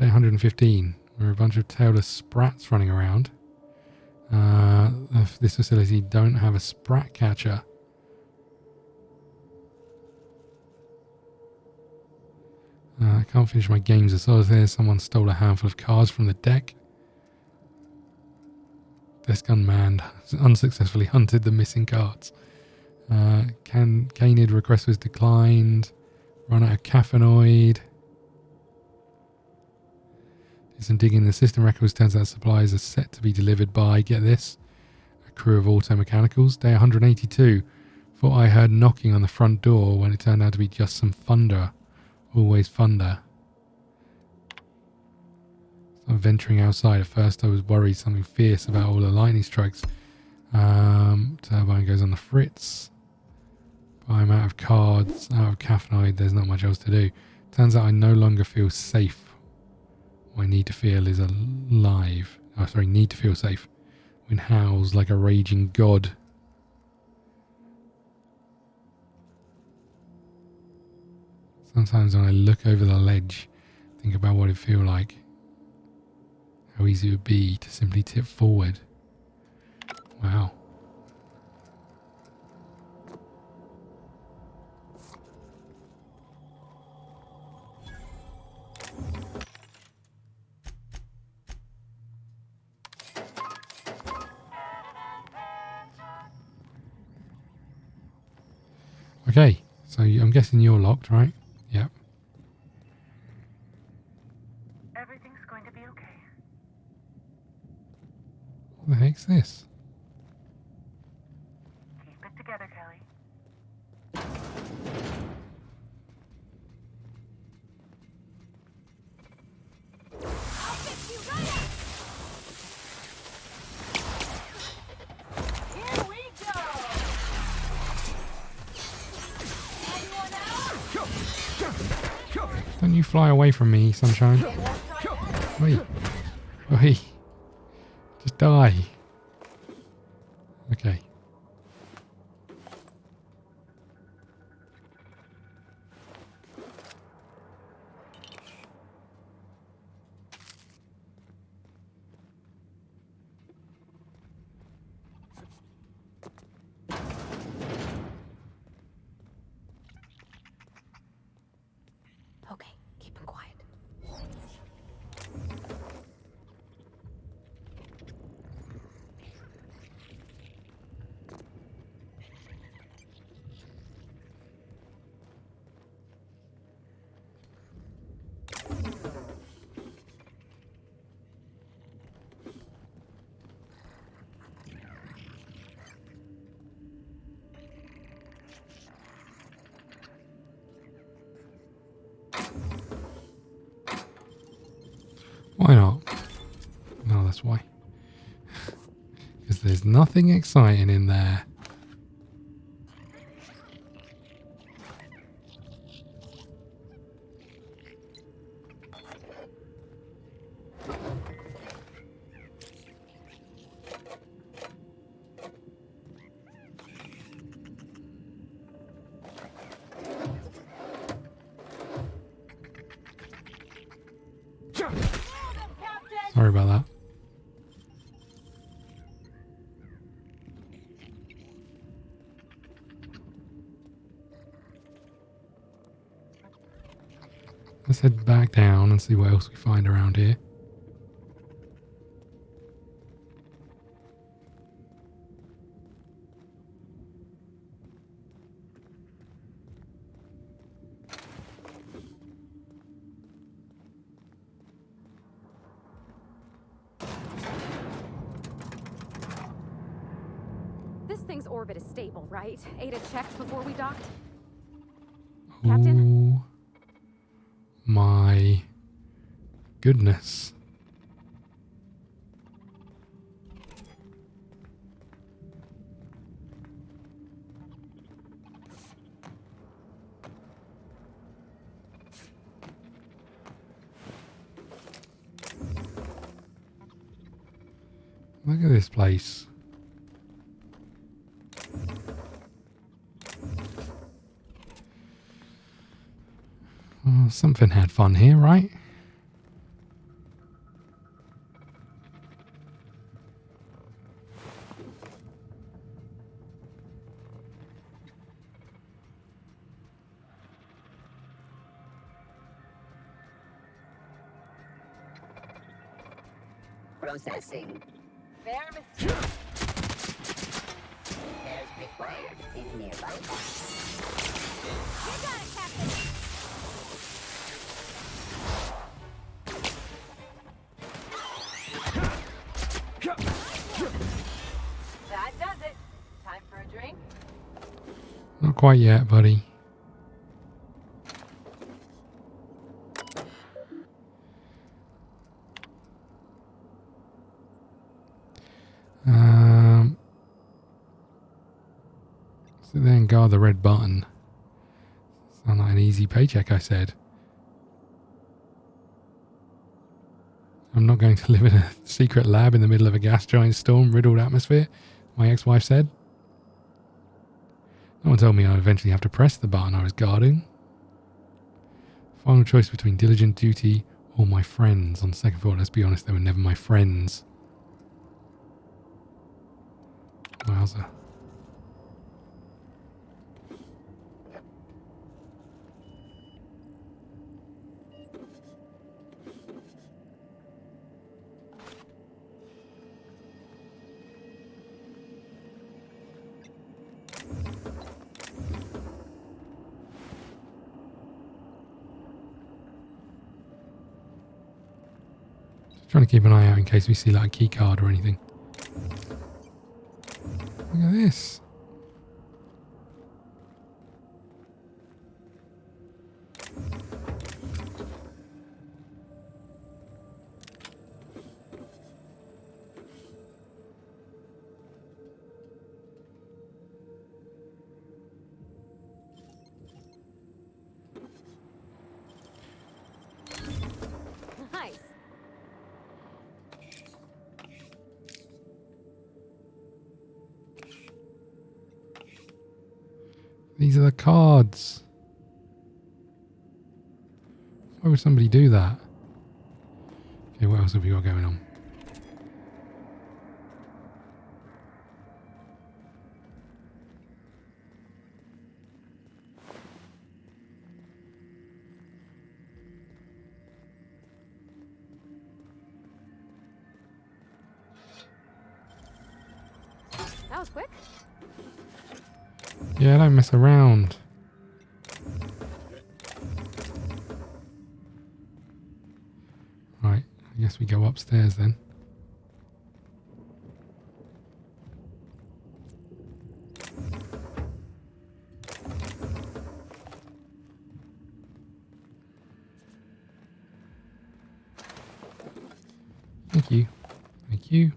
Speaker 1: Day 115. We're a bunch of tailless sprats running around. This facility don't have a sprat catcher. I can't finish my games as well. There, someone stole a handful of cards from the deck. Desk unmanned. Unsuccessfully hunted the missing cards. Canid request was declined. Run out of caffeinoid. Did some digging in the system records. Turns out supplies are set to be delivered by, get this, a crew of auto mechanicals. Day 182. Thought I heard knocking on the front door when it turned out to be just some thunder. Always thunder. I'm venturing outside. At first I was worried something fierce about all the lightning strikes. Turbine goes on the fritz. But I'm out of cards, out of caffeinoid. There's not much else to do. Turns out I no longer feel safe. What I need to feel is alive. Oh, sorry, need to feel safe. When howls like a raging god. Sometimes when I look over the ledge, think about what it'd feel like. How easy it would be to simply tip forward. Wow. Okay, so I'm guessing you're locked, right? Yep. heck's this?
Speaker 15: Keep it together, Kelly.
Speaker 16: I'll fix you right up! Here we go!
Speaker 1: Don't you fly away from me, sunshine. Wait. Wait. Just die. Okay.
Speaker 9: Okay, keep him quiet.
Speaker 1: Why not? No, that's why. Because there's nothing exciting in there. Sorry about that. Let's head back down and see what else we find around here.
Speaker 9: This thing's orbit is stable, right? Ada checked before we docked?
Speaker 1: Oh my goodness. Look at this place. Oh, something had fun here, right?
Speaker 6: Processing.
Speaker 16: There,
Speaker 6: There's required in nearby.
Speaker 16: You got it, Captain! That does it. Time for a drink?
Speaker 1: Not quite yet, buddy. Sit there and guard the red button. Sound like an easy paycheck, I said. I'm not going to live in a secret lab in the middle of a gas giant storm riddled atmosphere, my ex-wife said. No one told me I'd eventually have to press the button I was guarding. Final choice between diligent duty or my friends. On second thought, let's be honest, they were never my friends. Wowza. Trying to keep an eye out in case we see like a key card or anything. Look at this.
Speaker 9: Nice.
Speaker 1: These are the cards. Why would somebody do that? Okay, what else have we got going on?
Speaker 9: That was quick.
Speaker 1: Yeah, don't mess around. Right, I guess we go upstairs then. Thank you. Thank you.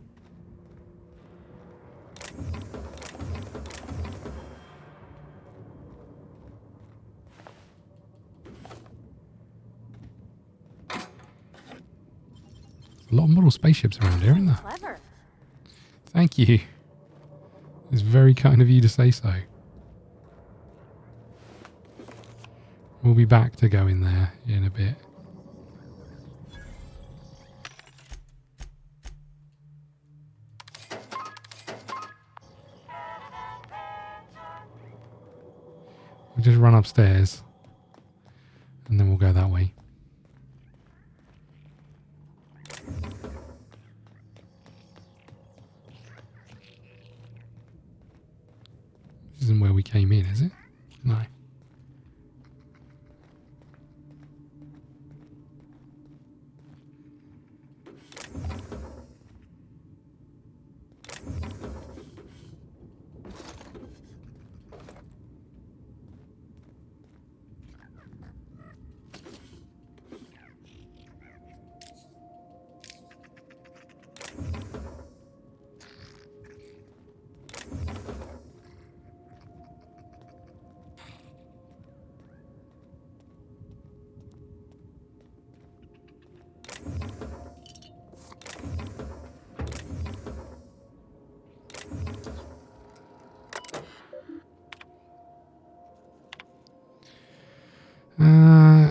Speaker 1: A lot of model spaceships around here, isn't there?
Speaker 9: Clever.
Speaker 1: Thank you. It's very kind of you to say so. We'll be back to go in there in a bit. We'll just run upstairs and then we'll go that way. This isn't where we came in, is it? No.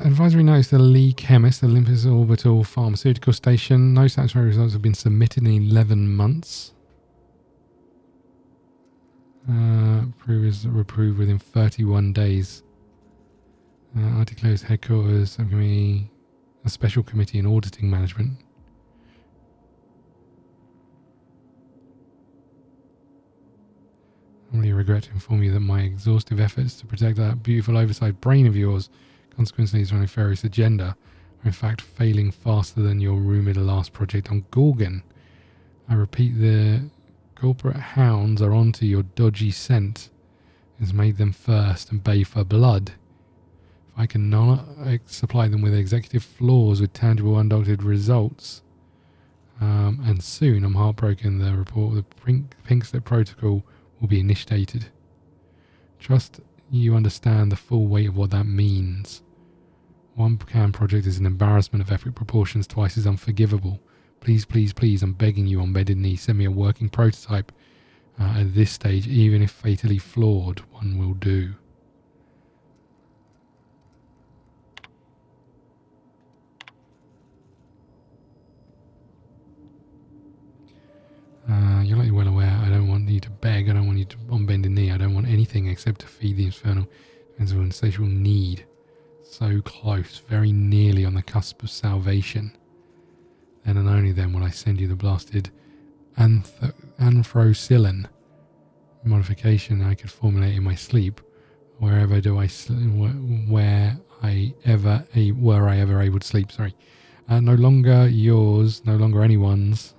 Speaker 1: Advisory notice to the Lee Chemist, Olympus Orbital Pharmaceutical Station. No satisfactory results have been submitted in 11 months. Approved within 31 days. I declare headquarters subcommittee, a special committee in auditing management. I really regret to inform you that my exhaustive efforts to protect that beautiful oversized brain of yours, consequently its nefarious agenda, are in fact failing faster than your rumoured last project on Gorgon. I repeat, the corporate hounds are onto your dodgy scent. It has made them thirst and bay for blood. If I can not supply them with executive flaws with tangible undoctored results, and soon, I'm heartbroken, the report of the Pink Slip Protocol will be initiated. Trust you understand the full weight of what that means. One CAN project is an embarrassment of epic proportions twice as unforgivable. Please, please, please, I'm begging you on bended knee, send me a working prototype. At this stage, even if fatally flawed, one will do. You're likely well aware I don't want you to beg, I don't want you to on bended knee, I don't want anything except to feed the infernal insatiable need. So close, very nearly on the cusp of salvation. Then and only then will I send you the blasted anthrocillin modification I could formulate in my sleep. Were I ever able to sleep, sorry. No longer yours, no longer anyone's.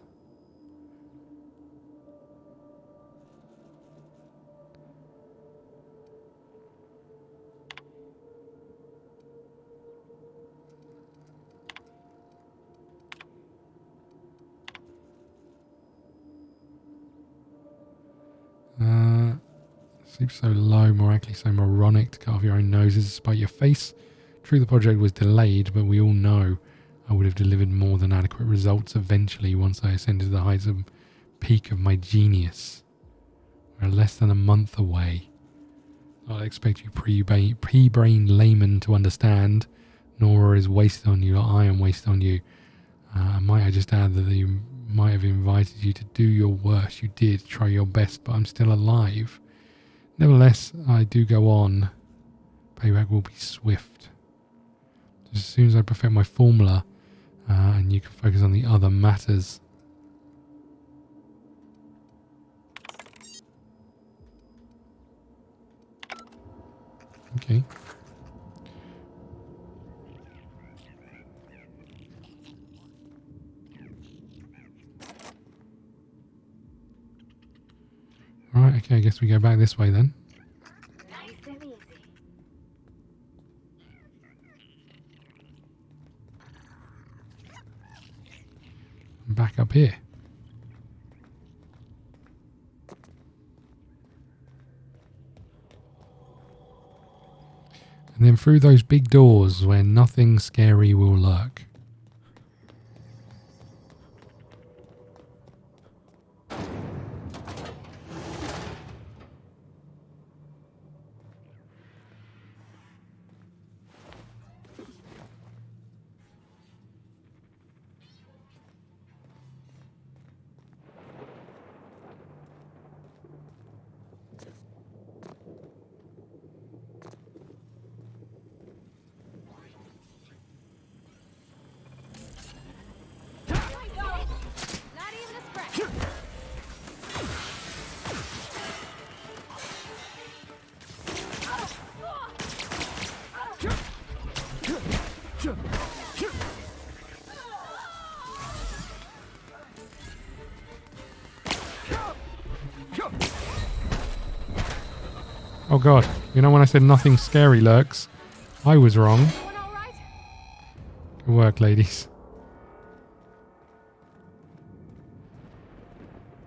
Speaker 1: Sleep so low, miraculously so moronic, to cut off your own noses despite your face. True, the project was delayed, but we all know I would have delivered more than adequate results eventually once I ascended to the heights of peak of my genius. We're less than a month away. I expect you pre-brain layman to understand. Nora is wasted on you, like I am wasted on you. Might I just add that they might have invited you to do your worst. You did try your best, but I'm still alive. Nevertheless, I do go on. Payback will be swift. Just as soon as I perfect my formula, and you can focus on the other matters. Okay. Right, okay, I guess we go back this way then.
Speaker 16: Nice and easy.
Speaker 1: And back up here. And then through those big doors where nothing scary will lurk. Oh god, you know when I said nothing scary lurks, I was wrong. Good work, ladies.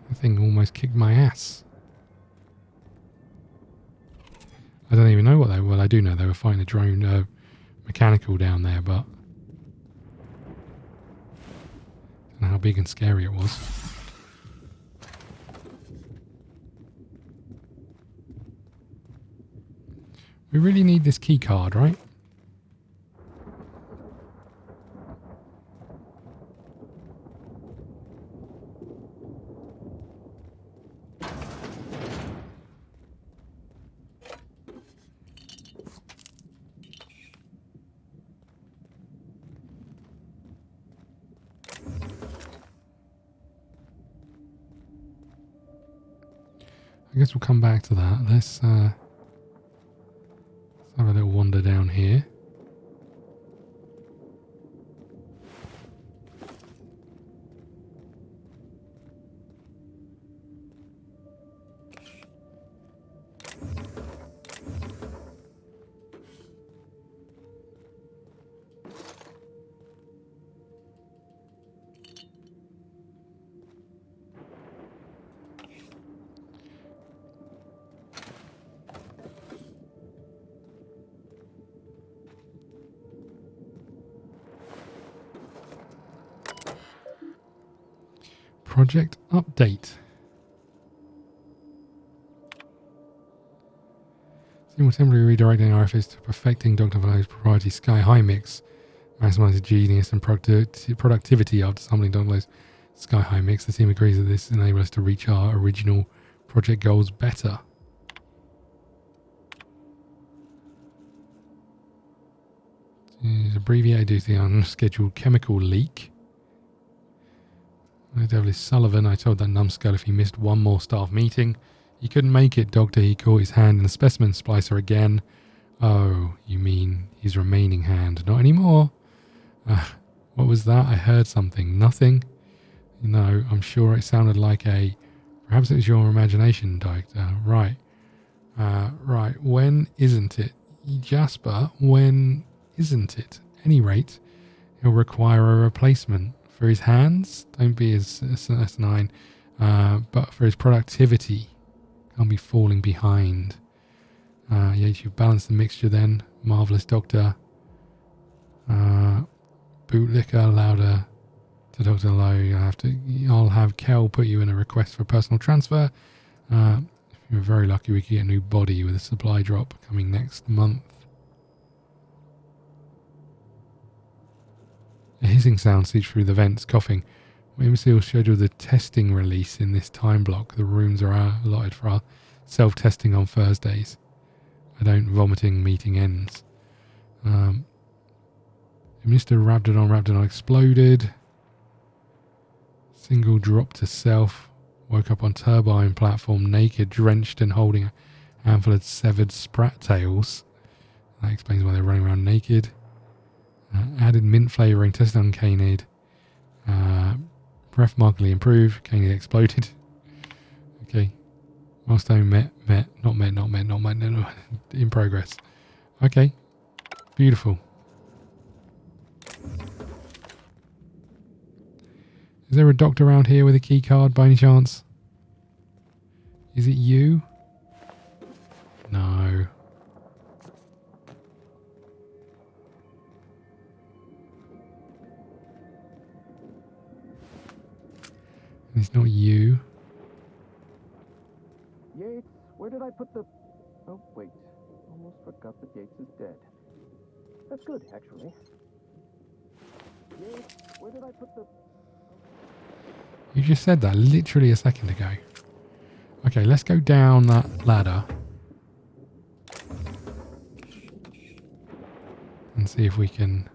Speaker 1: The thing almost kicked my ass. I don't even know what they were. Well, I do know they were fighting a drone mechanical down there, but I don't know how big and scary it was. We really need this key card, right? I guess we'll come back to that. Let's have a little wander down here. Project update. We're temporarily redirecting our efforts to perfecting Dr. Vallow's proprietary Sky High mix, maximizing genius and productivity after sampling Dr. Vallow's Sky High mix. The team agrees that this enables us to reach our original project goals better. It's abbreviated due to the unscheduled chemical leak. The devil is Sullivan. I told that numbskull if he missed one more staff meeting, he couldn't make it, Doctor. He caught his hand in the specimen splicer again. Oh, you mean his remaining hand? Not anymore. What was that? I heard something. Nothing? No, I'm sure it sounded like a... Perhaps it was your imagination, Doctor. Right. Right. When isn't it? Jasper, when isn't it? At any rate, he'll require a replacement. For his hands, don't be as S9, but for his productivity. Can't be falling behind. Yes, you've balanced the mixture then. Marvellous, Doctor. Bootlicker, louder to Dr. Lowe. I'll have Kel put you in a request for personal transfer. If you're very lucky, we could get a new body with a supply drop coming next month. A hissing sound seeps through the vents, coughing. We will schedule the testing release in this time block. The rooms are allotted for our self-testing on Thursdays. Vomiting meeting ends. Mr. Rabdodon exploded. Single drop to self. Woke up on turbine platform naked, drenched and holding a handful of severed sprat tails. That explains why they're running around naked. Added mint flavouring, tested on Canid. Breath markedly improved. Canid exploded. Okay. Milestone met. Not met. In progress. Okay. Beautiful. Is there a doctor around here with a key card by any chance? Is it you? No. It's not you.
Speaker 12: Yates, where did I put the... Oh, wait. Almost forgot that Yates is dead. That's good, actually. Yates, where did I put the...
Speaker 1: You just said that literally a second ago. Okay, let's go down that ladder. And see if we can...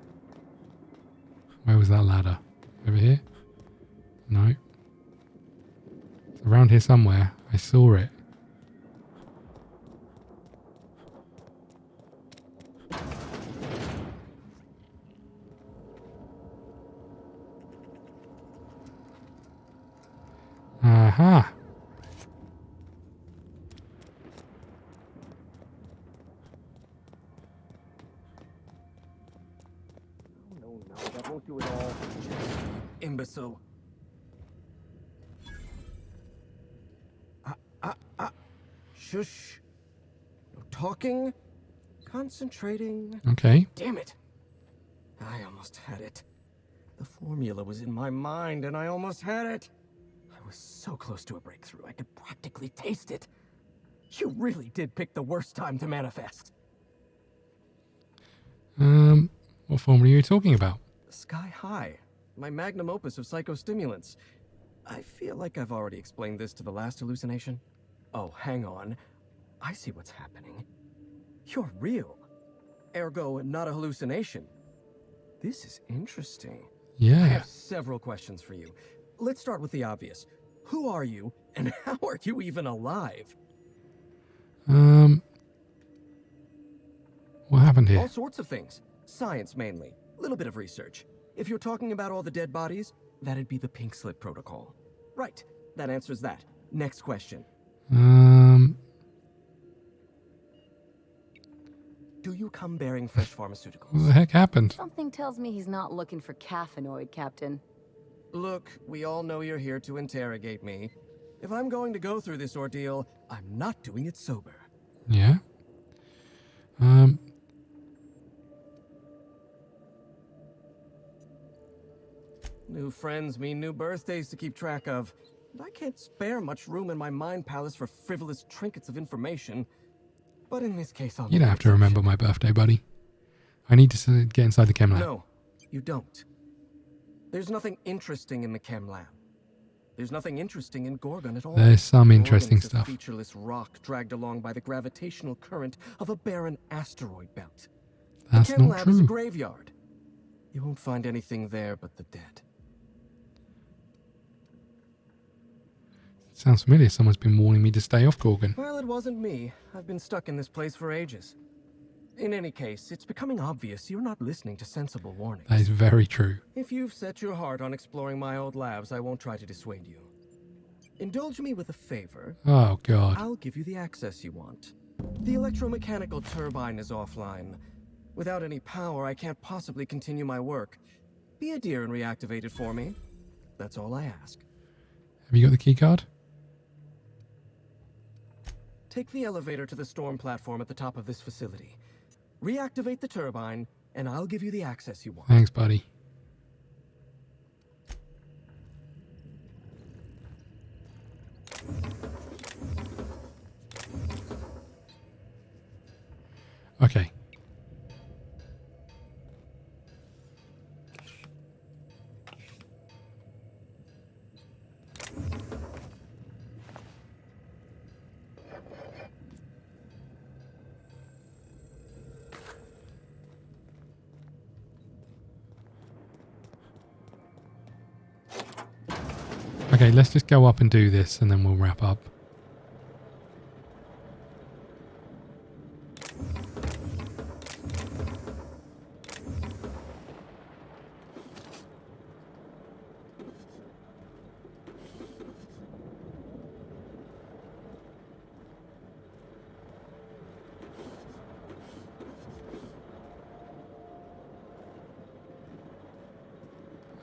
Speaker 1: Where was that ladder? Over here? No. It's around here somewhere. I saw it. Aha.
Speaker 12: No, that won't do it all. Imbecile. Shush. No talking. Concentrating.
Speaker 1: Okay.
Speaker 12: Damn it. I almost had it. The formula was in my mind and I almost had it. I was so close to a breakthrough, I could practically taste it. You really did pick the worst time to manifest.
Speaker 1: What formula are you talking about?
Speaker 12: Sky High. My magnum opus of psychostimulants. I feel like I've already explained this to the last hallucination. Oh, hang on. I see what's happening. You're real. Ergo, not a hallucination. This is interesting.
Speaker 1: Yeah.
Speaker 12: I have several questions for you. Let's start with the obvious. Who are you, and how are you even alive?
Speaker 1: What happened here?
Speaker 12: All sorts of things. Science, mainly. A little bit of research. If you're talking about all the dead bodies, that'd be the pink slip protocol. Right. That answers that. Next question. Do you come bearing fresh pharmaceuticals?
Speaker 1: What the heck happened?
Speaker 14: Something tells me he's not looking for caffeinoid, Captain.
Speaker 12: Look, we all know you're here to interrogate me. If I'm going to go through this ordeal, I'm not doing it sober.
Speaker 1: Yeah.
Speaker 12: New friends mean new birthdays to keep track of. And I can't spare much room in my mind palace for frivolous trinkets of information. But in this case, I'll...
Speaker 1: You don't have to remember my birthday, buddy. I need to get inside the chem lab.
Speaker 12: No, you don't. There's nothing interesting in the chem lab. There's nothing interesting in Gorgon at all.
Speaker 1: There's some interesting
Speaker 12: Gorgon is
Speaker 1: stuff.
Speaker 12: A featureless rock dragged along by the gravitational current of a barren asteroid belt.
Speaker 1: That's
Speaker 12: the chem
Speaker 1: not
Speaker 12: lab
Speaker 1: true.
Speaker 12: is a graveyard. You won't find anything there but the dead.
Speaker 1: Sounds familiar. Someone's been warning me to stay off Gorgon.
Speaker 12: Well, it wasn't me. I've been stuck in this place for ages. In any case, it's becoming obvious you're not listening to sensible warnings.
Speaker 1: That is very true.
Speaker 12: If you've set your heart on exploring my old labs, I won't try to dissuade you. Indulge me with a favor.
Speaker 1: Oh, God.
Speaker 12: I'll give you the access you want. The electromechanical turbine is offline. Without any power, I can't possibly continue my work. Be a dear and reactivate it for me. That's all I ask.
Speaker 1: Have you got the key card?
Speaker 15: take the elevator to the storm platform at the top of this facility. Reactivate the turbine, and I'll give you the access you want.
Speaker 1: Thanks, buddy. Okay. Okay, let's just go up and do this and then we'll wrap up.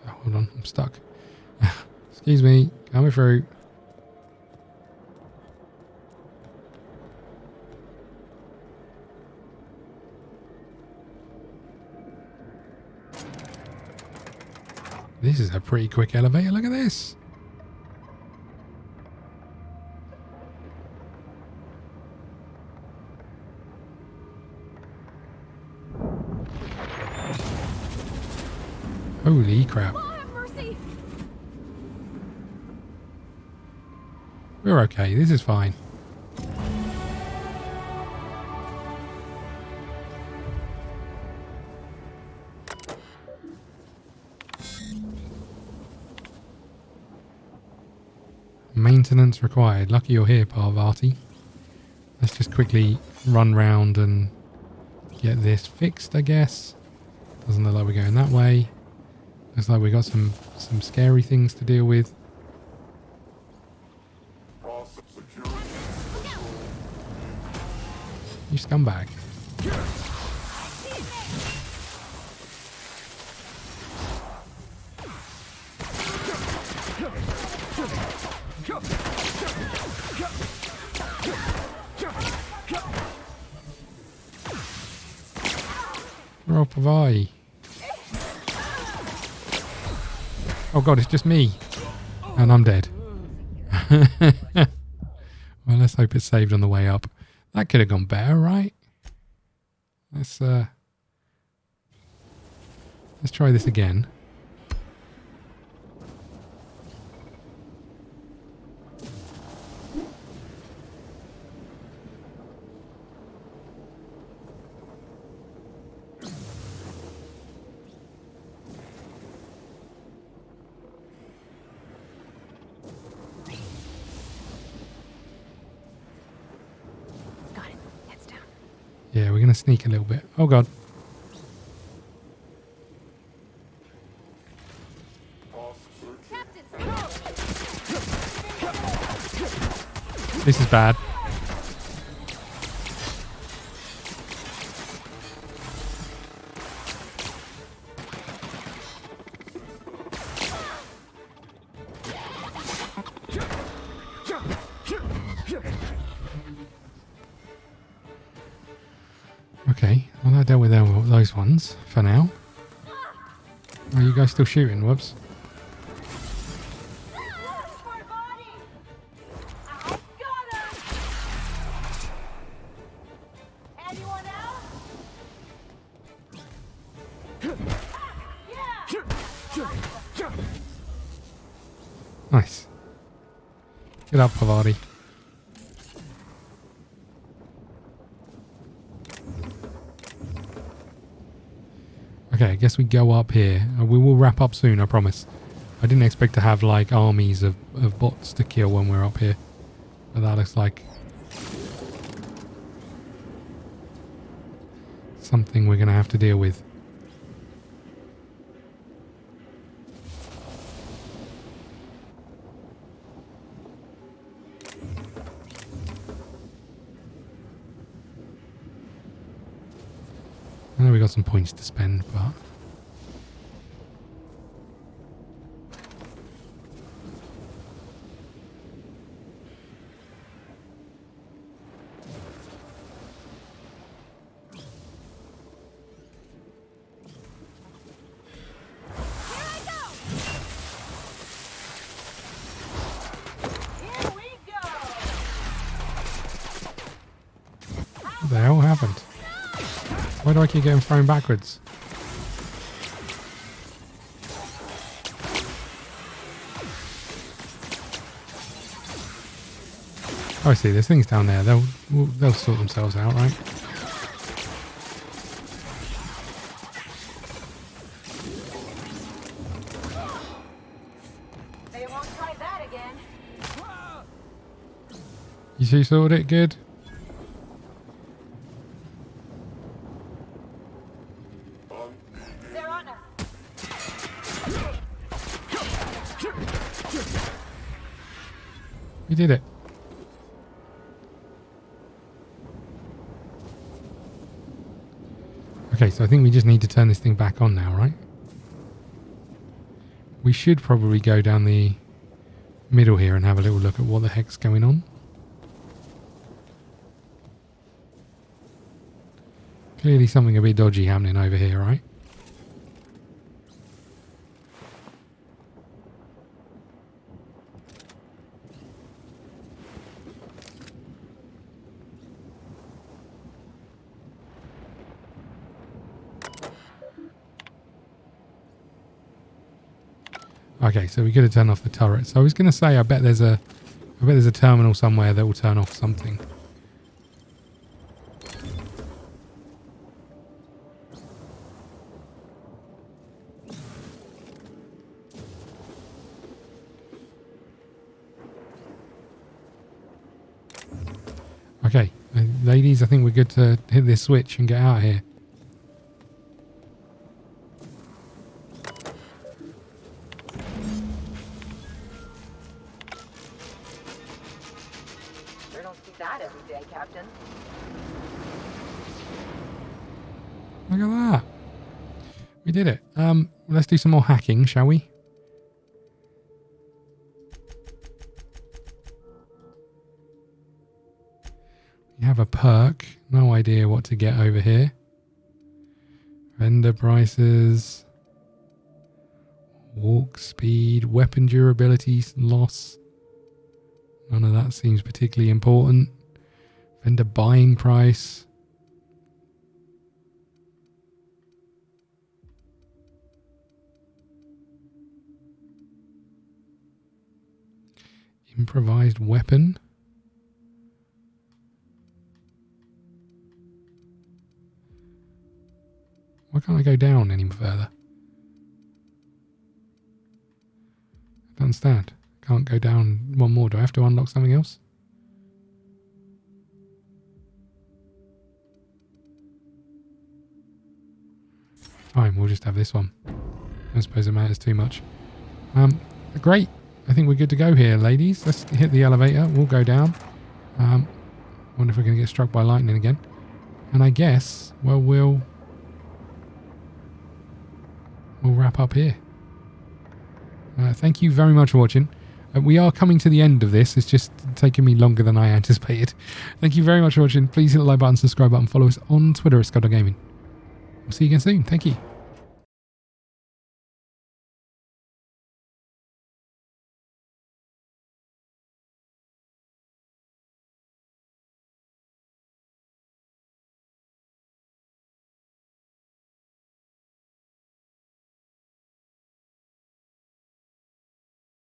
Speaker 1: Oh, hold on, I'm stuck. Excuse me, coming through. This is a pretty quick elevator, look at this. Holy crap. We're okay, this is fine. Maintenance required. Lucky you're here, Parvati. Let's just quickly run round and get this fixed, I guess. Doesn't look like we're going that way. Looks like we got some scary things to deal with. You scumbag. Where have I? Oh god, it's just me. And I'm dead. Well, let's hope it's saved on the way up. That could have gone better, right? Let's try this again. Yeah, we're going to sneak a little bit. Oh, God. This is bad. Okay, well I dealt with those ones for now. Are you guys still shooting? Whoops. Nice. Get up, Parvati. Okay, I guess we go up here. We will wrap up soon, I promise. I didn't expect to have like armies of bots to kill when we're up here. But that looks like something we're going to have to deal with. I know we got some points to spend, but What the hell happened? Why do I keep getting thrown backwards? Oh, I see. There's things down there. They'll sort themselves out, right?
Speaker 11: They won't try that again.
Speaker 1: You two sorted it? Good.
Speaker 11: They're on us.
Speaker 1: We did it. Okay, so I think we just need to turn this thing back on now, right? We should probably go down the middle here and have a little look at what the heck's going on. Clearly something a bit dodgy happening over here, right? Okay, so we could have turned off the turret. So I was going to say, I bet there's a terminal somewhere that will turn off something. Okay, ladies, I think we're good to hit this switch and get out of here.
Speaker 11: They don't see that every day, Captain.
Speaker 1: Look at that. We did it. Let's do some more hacking, shall we? We have a perk. No idea what to get over here. Vendor prices. Walk speed. Weapon durability loss. None of that seems particularly important. Vendor buying price. Improvised weapon. Why can't I go down any further? I don't understand. Can't go down one more. Do I have to unlock something else? Fine, we'll just have this one. I don't suppose it matters too much. Great. I think we're good to go here, ladies. Let's hit the elevator. We'll go down. Wonder if we're going to get struck by lightning again. And I guess, well, we'll wrap up here. Thank you very much for watching. We are coming to the end of this. It's just taken me longer than I anticipated. Thank you very much for watching. Please hit the like button, subscribe button, follow us on Twitter at ScottDogGaming. We'll see you again soon. Thank you.